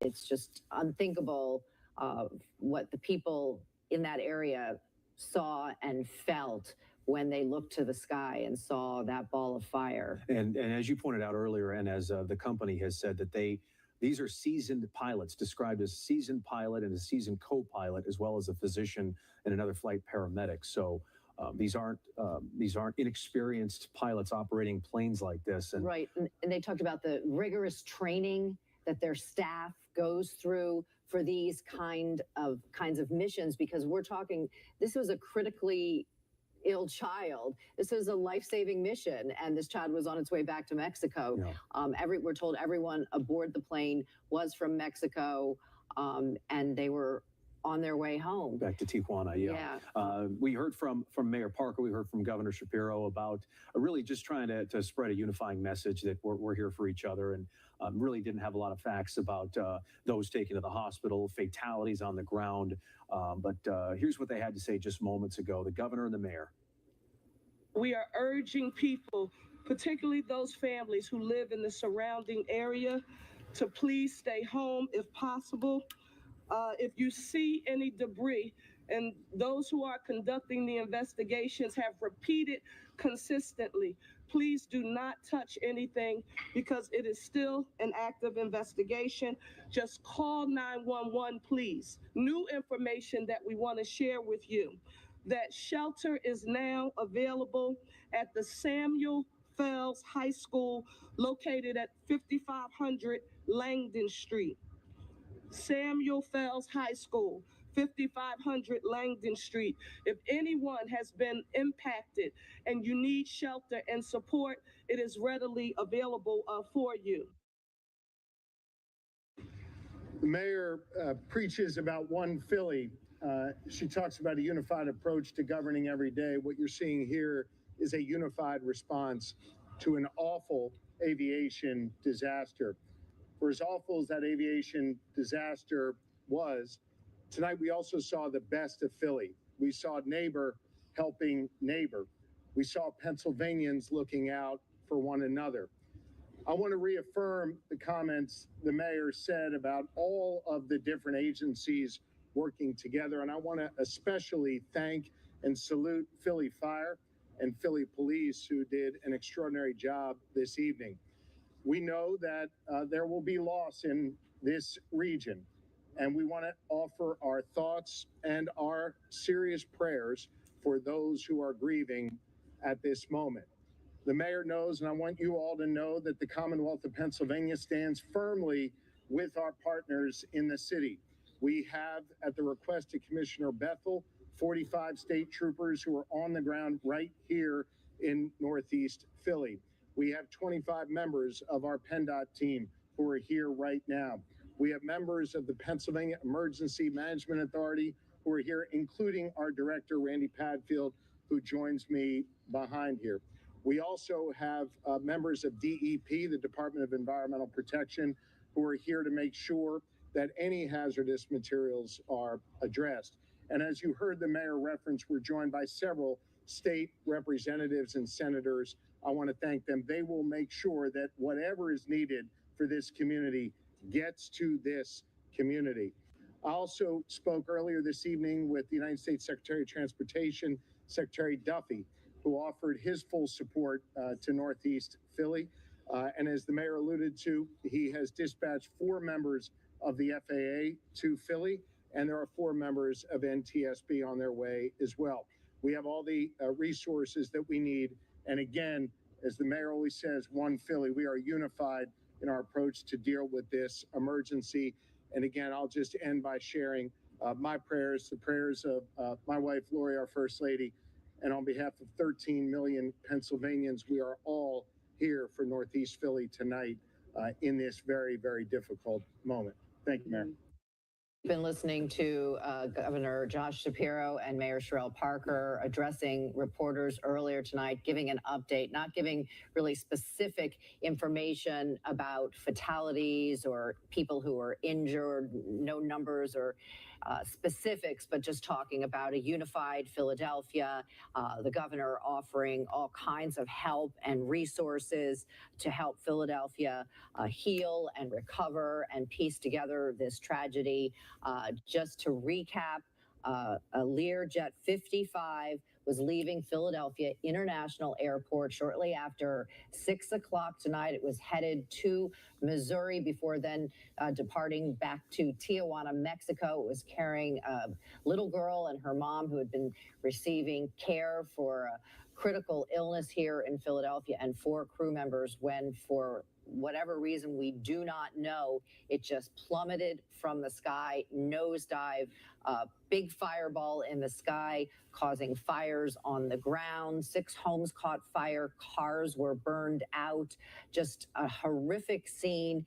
F: it's just unthinkable what the people in that area saw and felt when they looked to the sky and saw that ball of fire.
H: And as you pointed out earlier, and as the company has said, that these are seasoned pilots, described as seasoned pilot and a seasoned co-pilot, as well as a physician and another flight paramedic. So these aren't inexperienced pilots operating planes like this. And
F: right, and they talked about the rigorous training that their staff goes through for these kinds of missions, because we're talking, this was a critically ill child. This is a life-saving mission, and this child was on its way back to Mexico. Yeah. We're told everyone aboard the plane was from Mexico, and they were on their way home.
H: Back to Tijuana, yeah. We heard from Mayor Parker, we heard from Governor Shapiro about really just trying to spread a unifying message that we're here for each other, and really didn't have a lot of facts about those taken to the hospital, fatalities on the ground. But here's what they had to say just moments ago, the governor and the mayor.
C: We are urging people, particularly those families who live in the surrounding area, to please stay home if possible. If you see any debris, and those who are conducting the investigations have repeated consistently, please do not touch anything because it is still an active investigation. Just call 911, please. New information that we want to share with you, that shelter is now available at the Samuel Fells High School located at 5500 Langdon Street. Samuel Fells High School, 5500 Langdon Street. If anyone has been impacted and you need shelter and support, it is readily available for you.
E: The mayor preaches about one Philly. She talks about a unified approach to governing every day. What you're seeing here is a unified response to an awful aviation disaster. For as awful as that aviation disaster was, tonight we also saw the best of Philly. We saw neighbor helping neighbor. We saw Pennsylvanians looking out for one another. I want to reaffirm the comments the mayor said about all of the different agencies working together. And I want to especially thank and salute Philly Fire and Philly Police, who did an extraordinary job this evening. We know that there will be loss in this region, and we want to offer our thoughts and our serious prayers for those who are grieving at this moment. The mayor knows, and I want you all to know, that the Commonwealth of Pennsylvania stands firmly with our partners in the city. We have, at the request of Commissioner Bethel, 45 state troopers who are on the ground right here in Northeast Philly. We have 25 members of our PennDOT team who are here right now. We have members of the Pennsylvania Emergency Management Authority who are here, including our director, Randy Padfield, who joins me behind here. We also have members of DEP, the Department of Environmental Protection, who are here to make sure that any hazardous materials are addressed. And as you heard the mayor reference, we're joined by several state representatives and senators. I want to thank them. They will make sure that whatever is needed for this community gets to this community. I also spoke earlier this evening with the United States Secretary of Transportation, Secretary Duffy, who offered his full support to Northeast Philly. And as the mayor alluded to, he has dispatched 4 members of the FAA to Philly, and there are 4 members of NTSB on their way as well. We have all the resources that we need. And again, as the mayor always says, one Philly, we are unified in our approach to deal with this emergency. And again, I'll just end by sharing my prayers, the prayers of my wife, Lori, our First Lady, and on behalf of 13 million Pennsylvanians, we are all here for Northeast Philly tonight in this very, very difficult moment. Thank you, Mayor.
F: Been listening to Governor Josh Shapiro and Mayor Sherrell Parker addressing reporters earlier tonight, giving an update, not giving really specific information about fatalities or people who are injured, no numbers or specifics, but just talking about a unified Philadelphia, the governor offering all kinds of help and resources to help Philadelphia heal and recover and piece together this tragedy. Just to recap, a Learjet 55 was leaving Philadelphia International Airport shortly after 6 o'clock tonight. It was headed to Missouri before then departing back to Tijuana, Mexico. It was carrying a little girl and her mom who had been receiving care for a critical illness here in Philadelphia, and 4 crew members when, for whatever reason we do not know, it just plummeted from the sky, nosedive, big fireball in the sky, causing fires on the ground. 6 homes caught fire, cars were burned out. Just a horrific scene.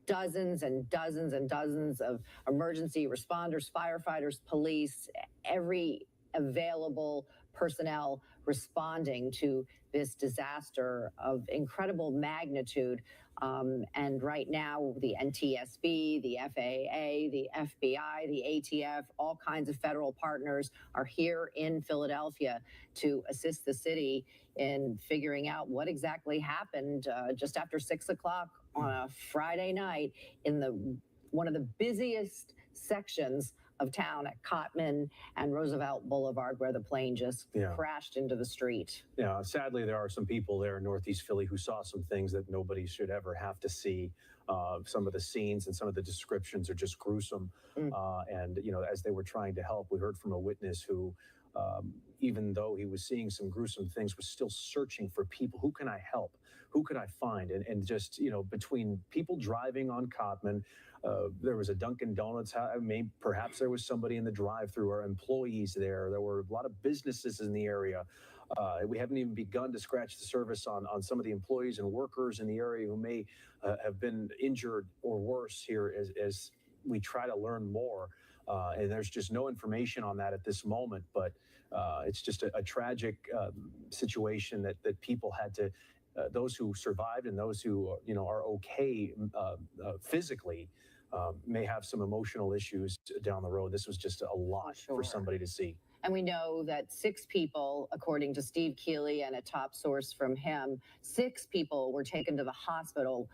F: Dozens and dozens and dozens of emergency responders, firefighters, police, every available personnel responding to this disaster of incredible magnitude. And right now, the NTSB, the FAA, the FBI, the ATF, all kinds of federal partners are here in Philadelphia to assist the city in figuring out what exactly happened just after 6 o'clock on a Friday night in one of the busiest sections of town at Cottman and Roosevelt Boulevard, where the plane just crashed into the street.
H: Yeah, sadly, there are some people there in Northeast Philly who saw some things that nobody should ever have to see. Some of the scenes and some of the descriptions are just gruesome. And, you know, as they were trying to help, we heard from a witness who, even though he was seeing some gruesome things, was still searching for people. Who can I help? Who could I find? And just, you know, between people driving on Cottman, there was a Dunkin' Donuts. Perhaps there was somebody in the drive-thru or employees there. There were a lot of businesses in the area. We haven't even begun to scratch the surface on some of the employees and workers in the area who may have been injured or worse here as we try to learn more. And there's just no information on that at this moment. But it's just a tragic situation that people had to. Those who survived and those who are okay physically may have some emotional issues down the road. This was just a lot for somebody to see.
F: And we know that 6 people, according to Steve Keeley and a top source from him, 6 people were taken to the hospital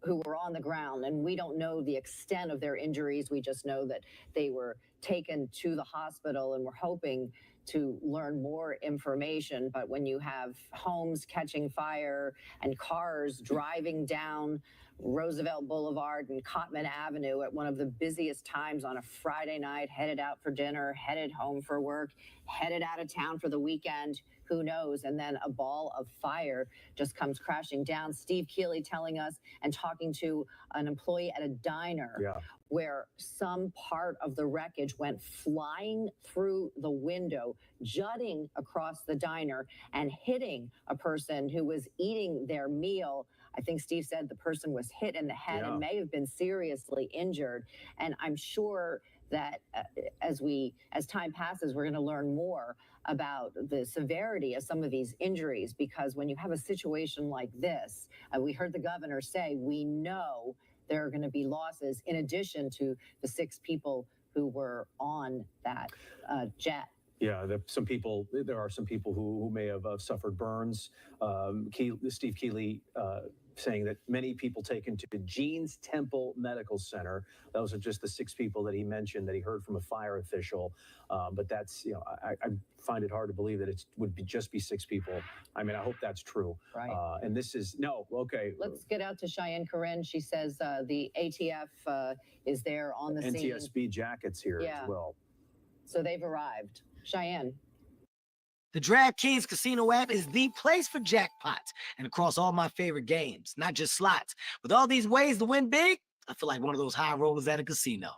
F: who were on the ground, and we don't know the extent of their injuries. We just know that they were taken to the hospital, and we're hoping to learn more information. But when you have homes catching fire and cars driving down Roosevelt Boulevard and Cottman Avenue at one of the busiest times on a Friday night, headed out for dinner, headed home for work, headed out of town for the weekend, who knows? And then a ball of fire just comes crashing down. Steve Keeley telling us and talking to an employee at a diner where some part of the wreckage went flying through the window, jutting across the diner and hitting a person who was eating their meal. I think Steve said the person was hit in the head and may have been seriously injured. And I'm sure that as time passes, we're going to learn more about the severity of some of these injuries, because when you have a situation like this, we heard the governor say, we know there are going to be losses in addition to the 6 people who were on that jet.
H: Yeah, there are some people who may have suffered burns. Steve Keeley saying that many people taken to Jeans Temple Medical Center. Those are just the 6 people that he mentioned that he heard from a fire official. But that's, I find it hard to believe that it would just be 6 people. I mean, I hope that's true.
F: Right.
H: And this is, okay.
F: Let's get out to Cheyenne Corinne. She says the ATF is there on the scene.
H: NTSB jackets here as well.
F: So they've arrived. Cheyenne.
S: The DraftKings Casino app is the place for jackpots and across all my favorite games, not just slots. With all these ways to win big, I feel like one of those high rollers at a casino.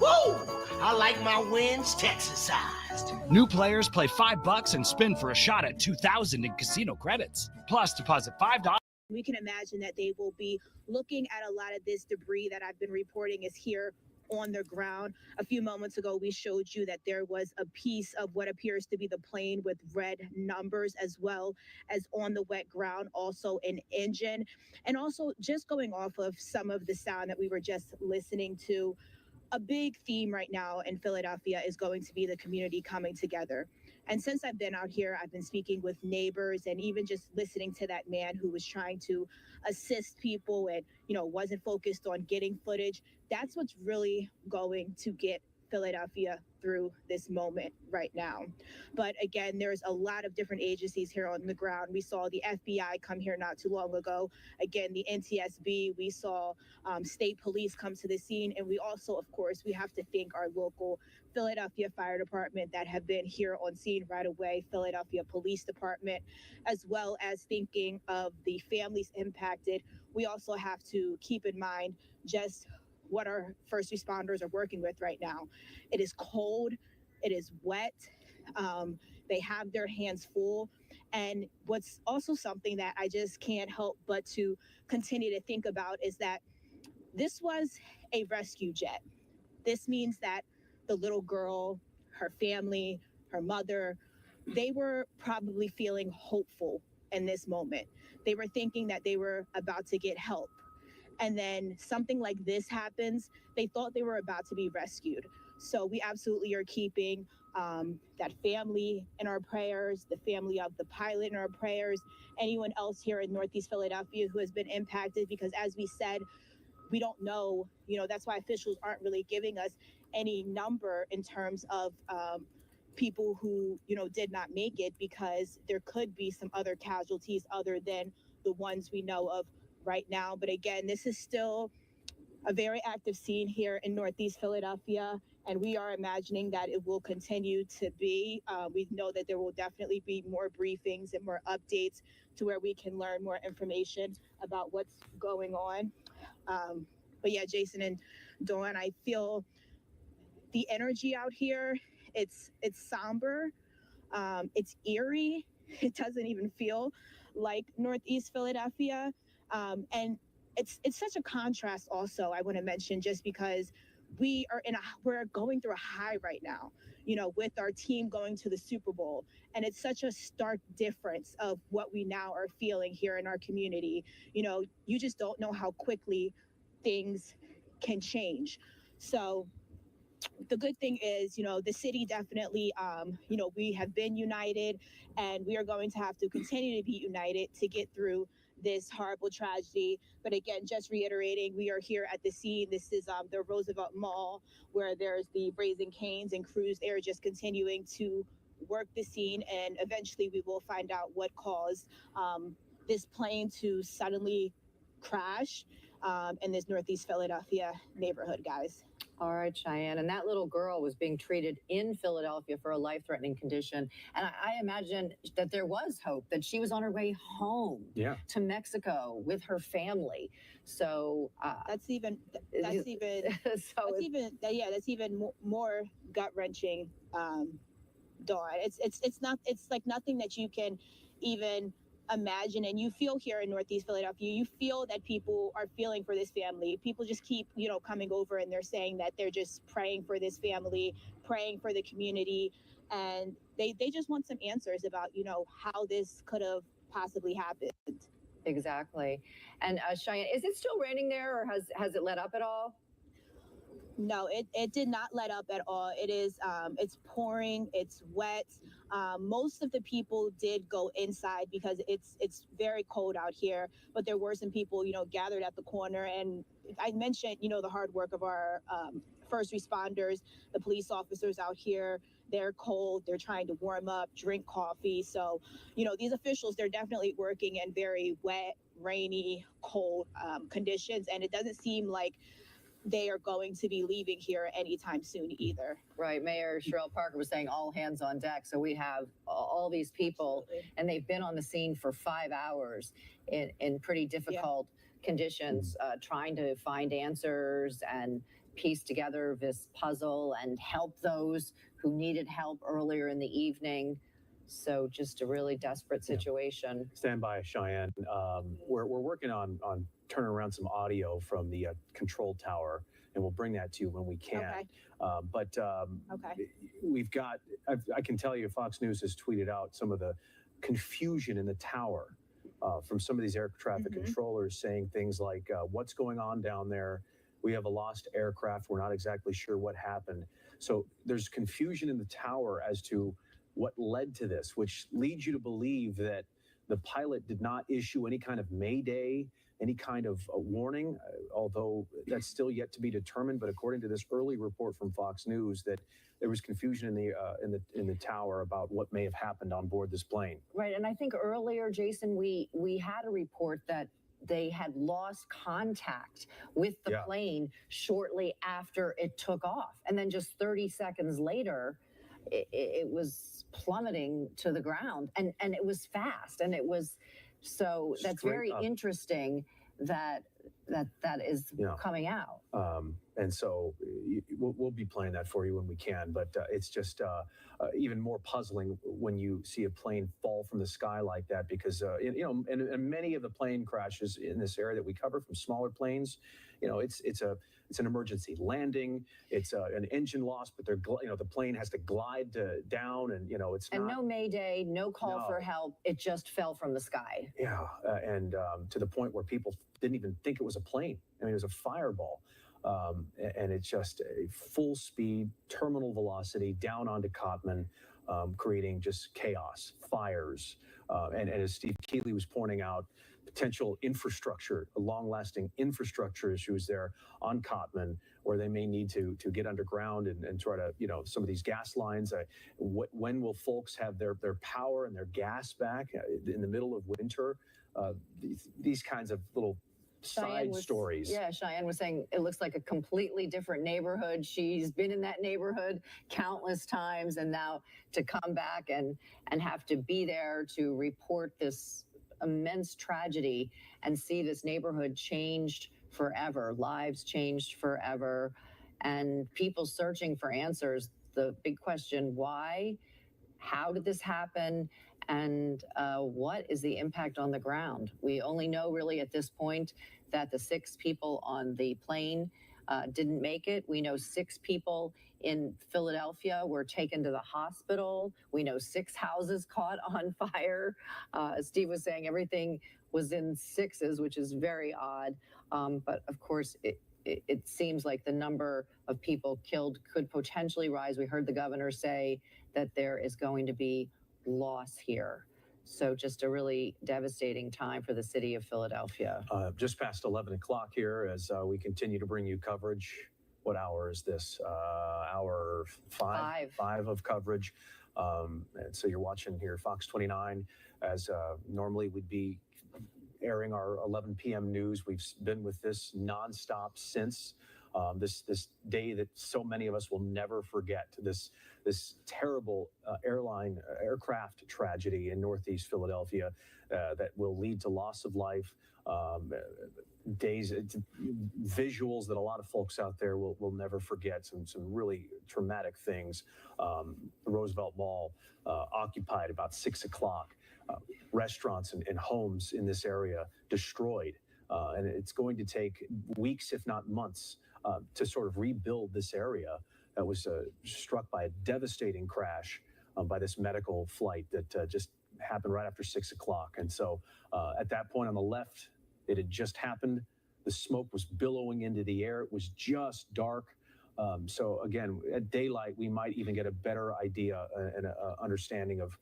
S: Woo! I like my wins Texas-sized.
T: New players play $5 and spin for a shot at $2,000 in casino credits. Plus, deposit $5.
K: We can imagine that they will be looking at a lot of this debris that I've been reporting is here on the ground. A few moments ago, we showed you that there was a piece of what appears to be the plane with red numbers, as well as on the wet ground, also an engine. And also just going off of some of the sound that we were just listening to, a big theme right now in Philadelphia is going to be the community coming together. And since I've been out here, I've been speaking with neighbors and even just listening to that man who was trying to assist people and, wasn't focused on getting footage. That's what's really going to get Philadelphia through this moment right now. But again, there's a lot of different agencies here on the ground. We saw the FBI come here not too long ago. Again, the NTSB, we saw state police come to the scene. And we also, of course, we have to thank our local Philadelphia Fire Department that have been here on scene right away, Philadelphia Police Department, as well as thinking of the families impacted. We also have to keep in mind just what our first responders are working with right now. It is cold, it is wet, they have their hands full. And what's also something that I just can't help but to continue to think about is that this was a rescue jet. This means that the little girl, her family, her mother, they were probably feeling hopeful in this moment. They were thinking that they were about to get help. And then something like this happens, they thought they were about to be rescued. So we absolutely are keeping that family in our prayers, the family of the pilot in our prayers, anyone else here in Northeast Philadelphia who has been impacted, because as we said, we don't know, that's why officials aren't really giving us any number in terms of people who, did not make it, because there could be some other casualties other than the ones we know of right now. But again, this is still a very active scene here in Northeast Philadelphia, and we are imagining that it will continue to be. We know that there will definitely be more briefings and more updates to where we can learn more information about what's going on. But yeah, Jason and Dawn, I feel the energy out here. It's somber, it's eerie. It doesn't even feel like Northeast Philadelphia. And it's such a contrast also, I want to mention, just because we're going through a high right now, with our team going to the Super Bowl. And it's such a stark difference of what we now are feeling here in our community. You just don't know how quickly things can change. So the good thing is, the city definitely, we have been united, and we are going to have to continue to be united to get through this horrible tragedy. But again, just reiterating, we are here at the scene. This is the Roosevelt Mall, where there's the Raising Cane's and crews. They are just continuing to work the scene, and eventually we will find out what caused this plane to suddenly crash in this Northeast Philadelphia neighborhood, guys.
F: All right, Cheyenne. And that little girl was being treated in Philadelphia for a life-threatening condition. And I imagine that there was hope that she was on her way home to Mexico with her family. So
K: that's even more gut-wrenching, Dawn. It's like nothing that you can even imagine. And you feel here in Northeast Philadelphia, you feel that people are feeling for this family. People just keep coming over, and they're saying that they're just praying for this family, praying for the community, and they just want some answers about how this could have possibly happened.
F: Exactly. And Cheyenne, is it still raining there, or has it let up at all?
K: No, it did not let up at all. It is it's pouring, it's wet. Most of the people did go inside because it's very cold out here, but there were some people gathered at the corner. And I mentioned the hard work of our first responders, the police officers out here. They're cold, they're trying to warm up, drink coffee. So these officials, they're definitely working in very wet, rainy, cold conditions, and it doesn't seem like they are going to be leaving here anytime soon either.
F: Right. Mayor Sherelle Parker was saying all hands on deck. So we have all these people, and they've been on the scene for 5 hours in pretty difficult conditions, trying to find answers and piece together this puzzle and help those who needed help earlier in the evening. So just a really desperate situation.
H: Stand by, Cheyenne. We're working on turning around some audio from the control tower, and we'll bring that to you when we can.
K: Okay.
H: We've got, I can tell you, Fox News has tweeted out some of the confusion in the tower from some of these air traffic controllers saying things like, what's going on down there? We have a lost aircraft. We're not exactly sure what happened. So there's confusion in the tower as to what led to this, which leads you to believe that the pilot did not issue any kind of mayday, any kind of warning, although that's still yet to be determined. But according to this early report from Fox News, that there was confusion in the tower about what may have happened on board this plane.
F: Right, and I think earlier, Jason, we had a report that they had lost contact with the plane shortly after it took off, and then just 30 seconds later, it was plummeting to the ground, and it was fast, and it was that's very interesting that is coming out.
H: And so we'll be playing that for you when we can, but it's just even more puzzling when you see a plane fall from the sky like that, because and many of the plane crashes in this area that we cover from smaller planes, it's an emergency landing, it's an engine loss, but the plane has to glide down, and it's
F: and
H: not,
F: no mayday, no call for help. It just fell from the sky.
H: Yeah, and to the point where people didn't even think it was a plane. I mean, it was a fireball. And it's just a full speed, terminal velocity down onto Cotman, creating just chaos, fires. And as Steve Keeley was pointing out, potential infrastructure, long-lasting infrastructure issues there on Cotman, where they may need to get underground and try to, some of these gas lines. When will folks have their power and their gas back in the middle of winter? These kinds of little stories.
F: Yeah, Cheyenne was saying it looks like a completely different neighborhood. She's been in that neighborhood countless times, and now to come back and have to be there to report this immense tragedy and see this neighborhood changed forever, lives changed forever, and people searching for answers. The big question: why? How did this happen? And what is the impact on the ground? We only know really at this point that the 6 people on the plane didn't make it. We know 6 people in Philadelphia were taken to the hospital. We know 6 houses caught on fire. As Steve was saying, everything was in 6s, which is very odd. But of course, it seems like the number of people killed could potentially rise. We heard the governor say that there is going to be loss here. So just a really devastating time for the city of Philadelphia.
H: Just past 11 o'clock here as we continue to bring you coverage. What hour is this? Hour five of coverage. And so you're watching here Fox 29 as normally we'd be airing our 11 p.m. news. We've been with this nonstop since this day that so many of us will never forget. This terrible aircraft tragedy in Northeast Philadelphia that will lead to loss of life. Visuals that a lot of folks out there will never forget. Some really traumatic things. The Roosevelt Mall occupied about 6 o'clock. Restaurants and homes in this area destroyed. And it's going to take weeks, if not months, to sort of rebuild this area that was struck by a devastating crash by this medical flight that just happened right after 6 o'clock. And so at that point on the left, it had just happened. The smoke was billowing into the air. It was just dark. So again, at daylight, we might even get a better idea and understanding of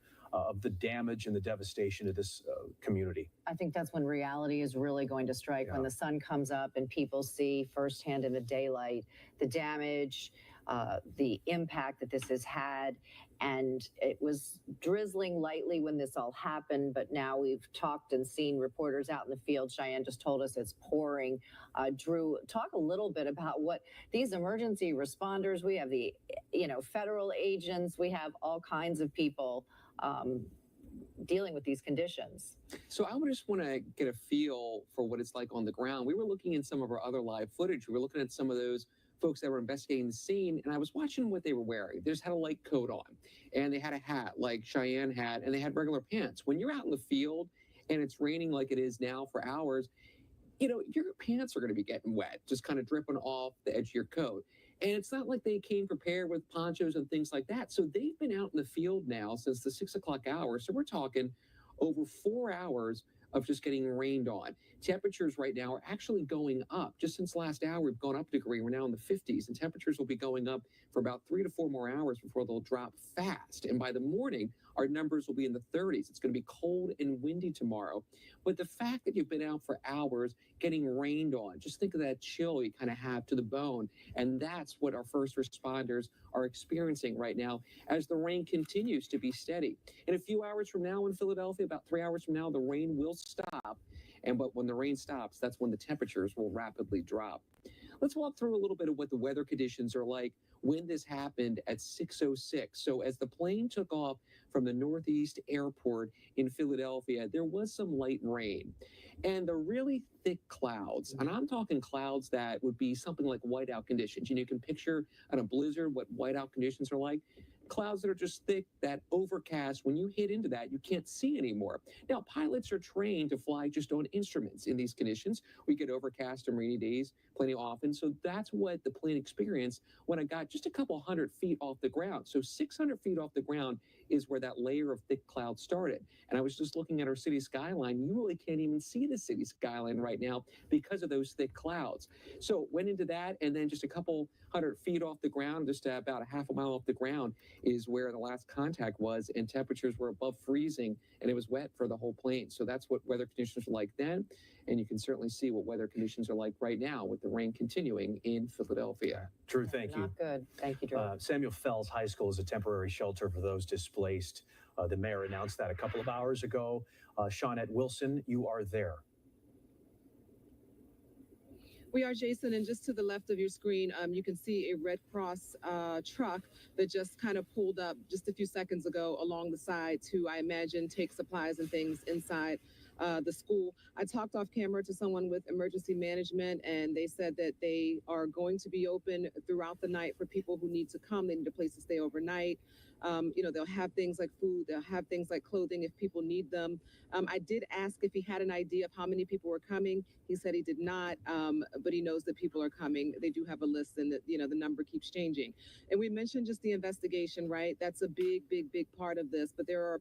H: the damage and the devastation of this community.
F: I think that's when reality is really going to strike, when the sun comes up and people see firsthand in the daylight the damage, the impact that this has had. And it was drizzling lightly when this all happened, but now we've talked and seen reporters out in the field. Cheyenne just told us it's pouring. Drew, talk a little bit about what these emergency responders, we have the, federal agents, we have all kinds of people dealing with these conditions.
N: So I would just want to get a feel for what it's like on the ground. We were looking in some of our other live footage. We were looking at some of those folks that were investigating the scene, and I was watching what they were wearing. They just had a light coat on, and they had a hat like Cheyenne had, and they had regular pants. When you're out in the field and it's raining like it is now for hours, your pants are going to be getting wet, just kind of dripping off the edge of your coat. And it's not like they came prepared with ponchos and things like that. So they've been out in the field now since the 6 o'clock hour. So we're talking over 4 hours of just getting rained on. Temperatures right now are actually going up. Just since last hour, we've gone up a degree. We're now in the 50s, and temperatures will be going up for about 3 to 4 more hours before they'll drop fast. And by the morning, our numbers will be in the 30s. It's going to be cold and windy tomorrow. But the fact that you've been out for hours getting rained on, just think of that chill you kind of have to the bone. And that's what our first responders are experiencing right now as the rain continues to be steady. In a few hours from now in Philadelphia, about 3 hours from now, the rain will stop. But when the rain stops, that's when the temperatures will rapidly drop. Let's walk through a little bit of what the weather conditions are like when this happened at 6:06. So as the plane took off from the Northeast Airport in Philadelphia, there was some light rain. And the really thick clouds, and I'm talking clouds that would be something like whiteout conditions. You can picture on a blizzard what whiteout conditions are like. Clouds that are just thick, that overcast, when you hit into that, you can't see anymore. Now, pilots are trained to fly just on instruments in these conditions. We get overcast and rainy days plenty often. So that's what the plane experienced when I got just a couple hundred feet off the ground. So 600 feet off the ground is where that layer of thick cloud started. And I was just looking at our city skyline. You really can't even see the city skyline right now because of those thick clouds. So went into that, and then just a couple hundred feet off the ground, just about a half a mile off the ground, is where the last contact was, and temperatures were above freezing, and it was wet for the whole plane. So that's what weather conditions were like then, and you can certainly see what weather conditions are like right now with the rain continuing in Philadelphia.
H: Drew, thank you.
F: Not good. Thank you, Drew.
H: Samuel Fells High School is a temporary shelter for those displaced. The mayor announced that a couple of hours ago. Shawnette Wilson, you are there.
I: We are, Jason, and just to the left of your screen, you can see a Red Cross truck that just kind of pulled up just a few seconds ago along the side to, I imagine, take supplies and things inside the school. I talked off camera to someone with emergency management, and they said that they are going to be open throughout the night for people who need to come. They need a place to stay overnight. They'll have things like food, they'll have things like clothing if people need them. I did ask if he had an idea of how many people were coming. He said he did not, but he knows that people are coming. They do have a list, and that the number keeps changing. And we mentioned just the investigation, right? That's a big, big, big part of this. But there are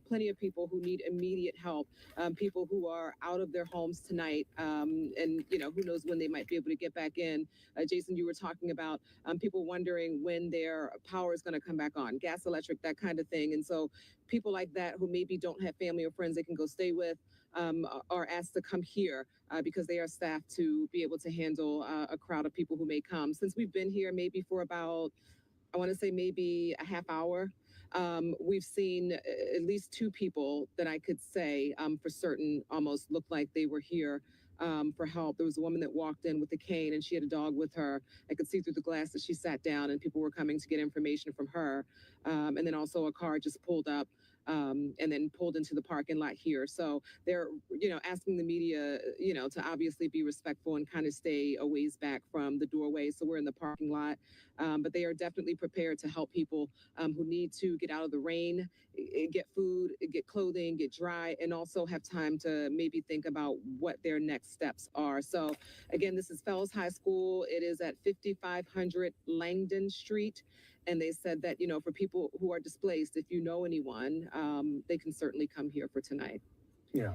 I: plenty of people who need immediate help. People who are out of their homes tonight, and who knows when they might be able to get back in. Jason, you were talking about people wondering when their power is going to come back on, gas, electric, that kind of thing. And so people like that who maybe don't have family or friends they can go stay with are asked to come here because they are staffed to be able to handle a crowd of people who may come. Since we've been here maybe for about, I want to say maybe a half hour, we've seen at least two people that I could say for certain almost looked like they were here for help. There was a woman that walked in with a cane and she had a dog with her. I could see through the glass that she sat down and people were coming to get information from her. And then also a car just pulled up and then pulled into the parking lot here. So they're, asking the media, to obviously be respectful and kind of stay a ways back from the doorway. So we're in the parking lot, but they are definitely prepared to help people who need to get out of the rain, get food, get clothing, get dry, and also have time to maybe think about what their next steps are. So again, this is Fells High School. It is at 5500 Langdon Street. And they said that, for people who are displaced, if you know anyone, they can certainly come here for tonight.
H: Yeah.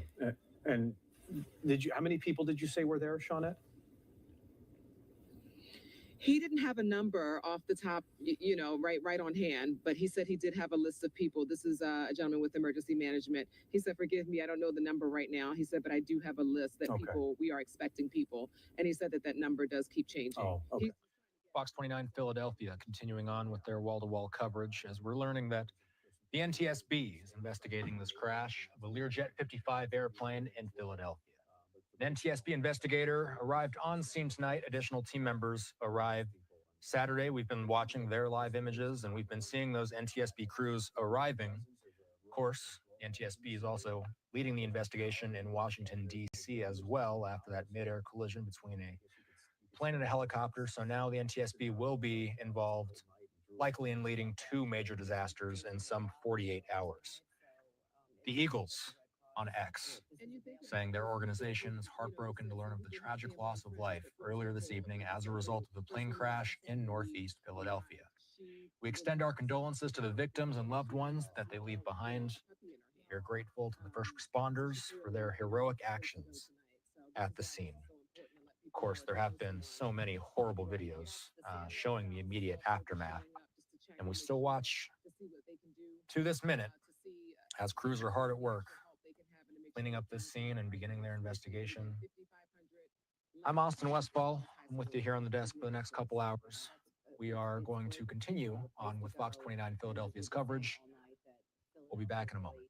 H: And how many people did you say were there, Shawnette?
I: He didn't have a number off the top, right on hand, but he said he did have a list of people. This is a gentleman with emergency management. He said, forgive me, I don't know the number right now. He said, but I do have a list that we are expecting people. And he said that number does keep changing.
H: Oh, okay.
G: Fox 29 Philadelphia continuing on with their wall-to-wall coverage as we're learning that the NTSB is investigating this crash of a Learjet 55 airplane in Philadelphia. An NTSB investigator arrived on scene tonight. Additional team members arrived Saturday. We've been watching their live images, and we've been seeing those NTSB crews arriving. Of course, the NTSB is also leading the investigation in Washington, D.C. as well after that mid-air collision between a plane and a helicopter. So now the NTSB will be involved, likely in leading two major disasters in some 48 hours. The Eagles on X saying their organization is heartbroken to learn of the tragic loss of life earlier this evening as a result of the plane crash in Northeast Philadelphia. We extend our condolences to the victims and loved ones that they leave behind. We are grateful to the first responders for their heroic actions at the scene. Of course, there have been so many horrible videos showing the immediate aftermath, and we still watch to this minute as crews are hard at work cleaning up this scene and beginning their investigation. I'm Austin Westfall. I'm with you here on the desk for the next couple hours. We are going to continue on with Fox 29 Philadelphia's coverage. We'll be back in a moment.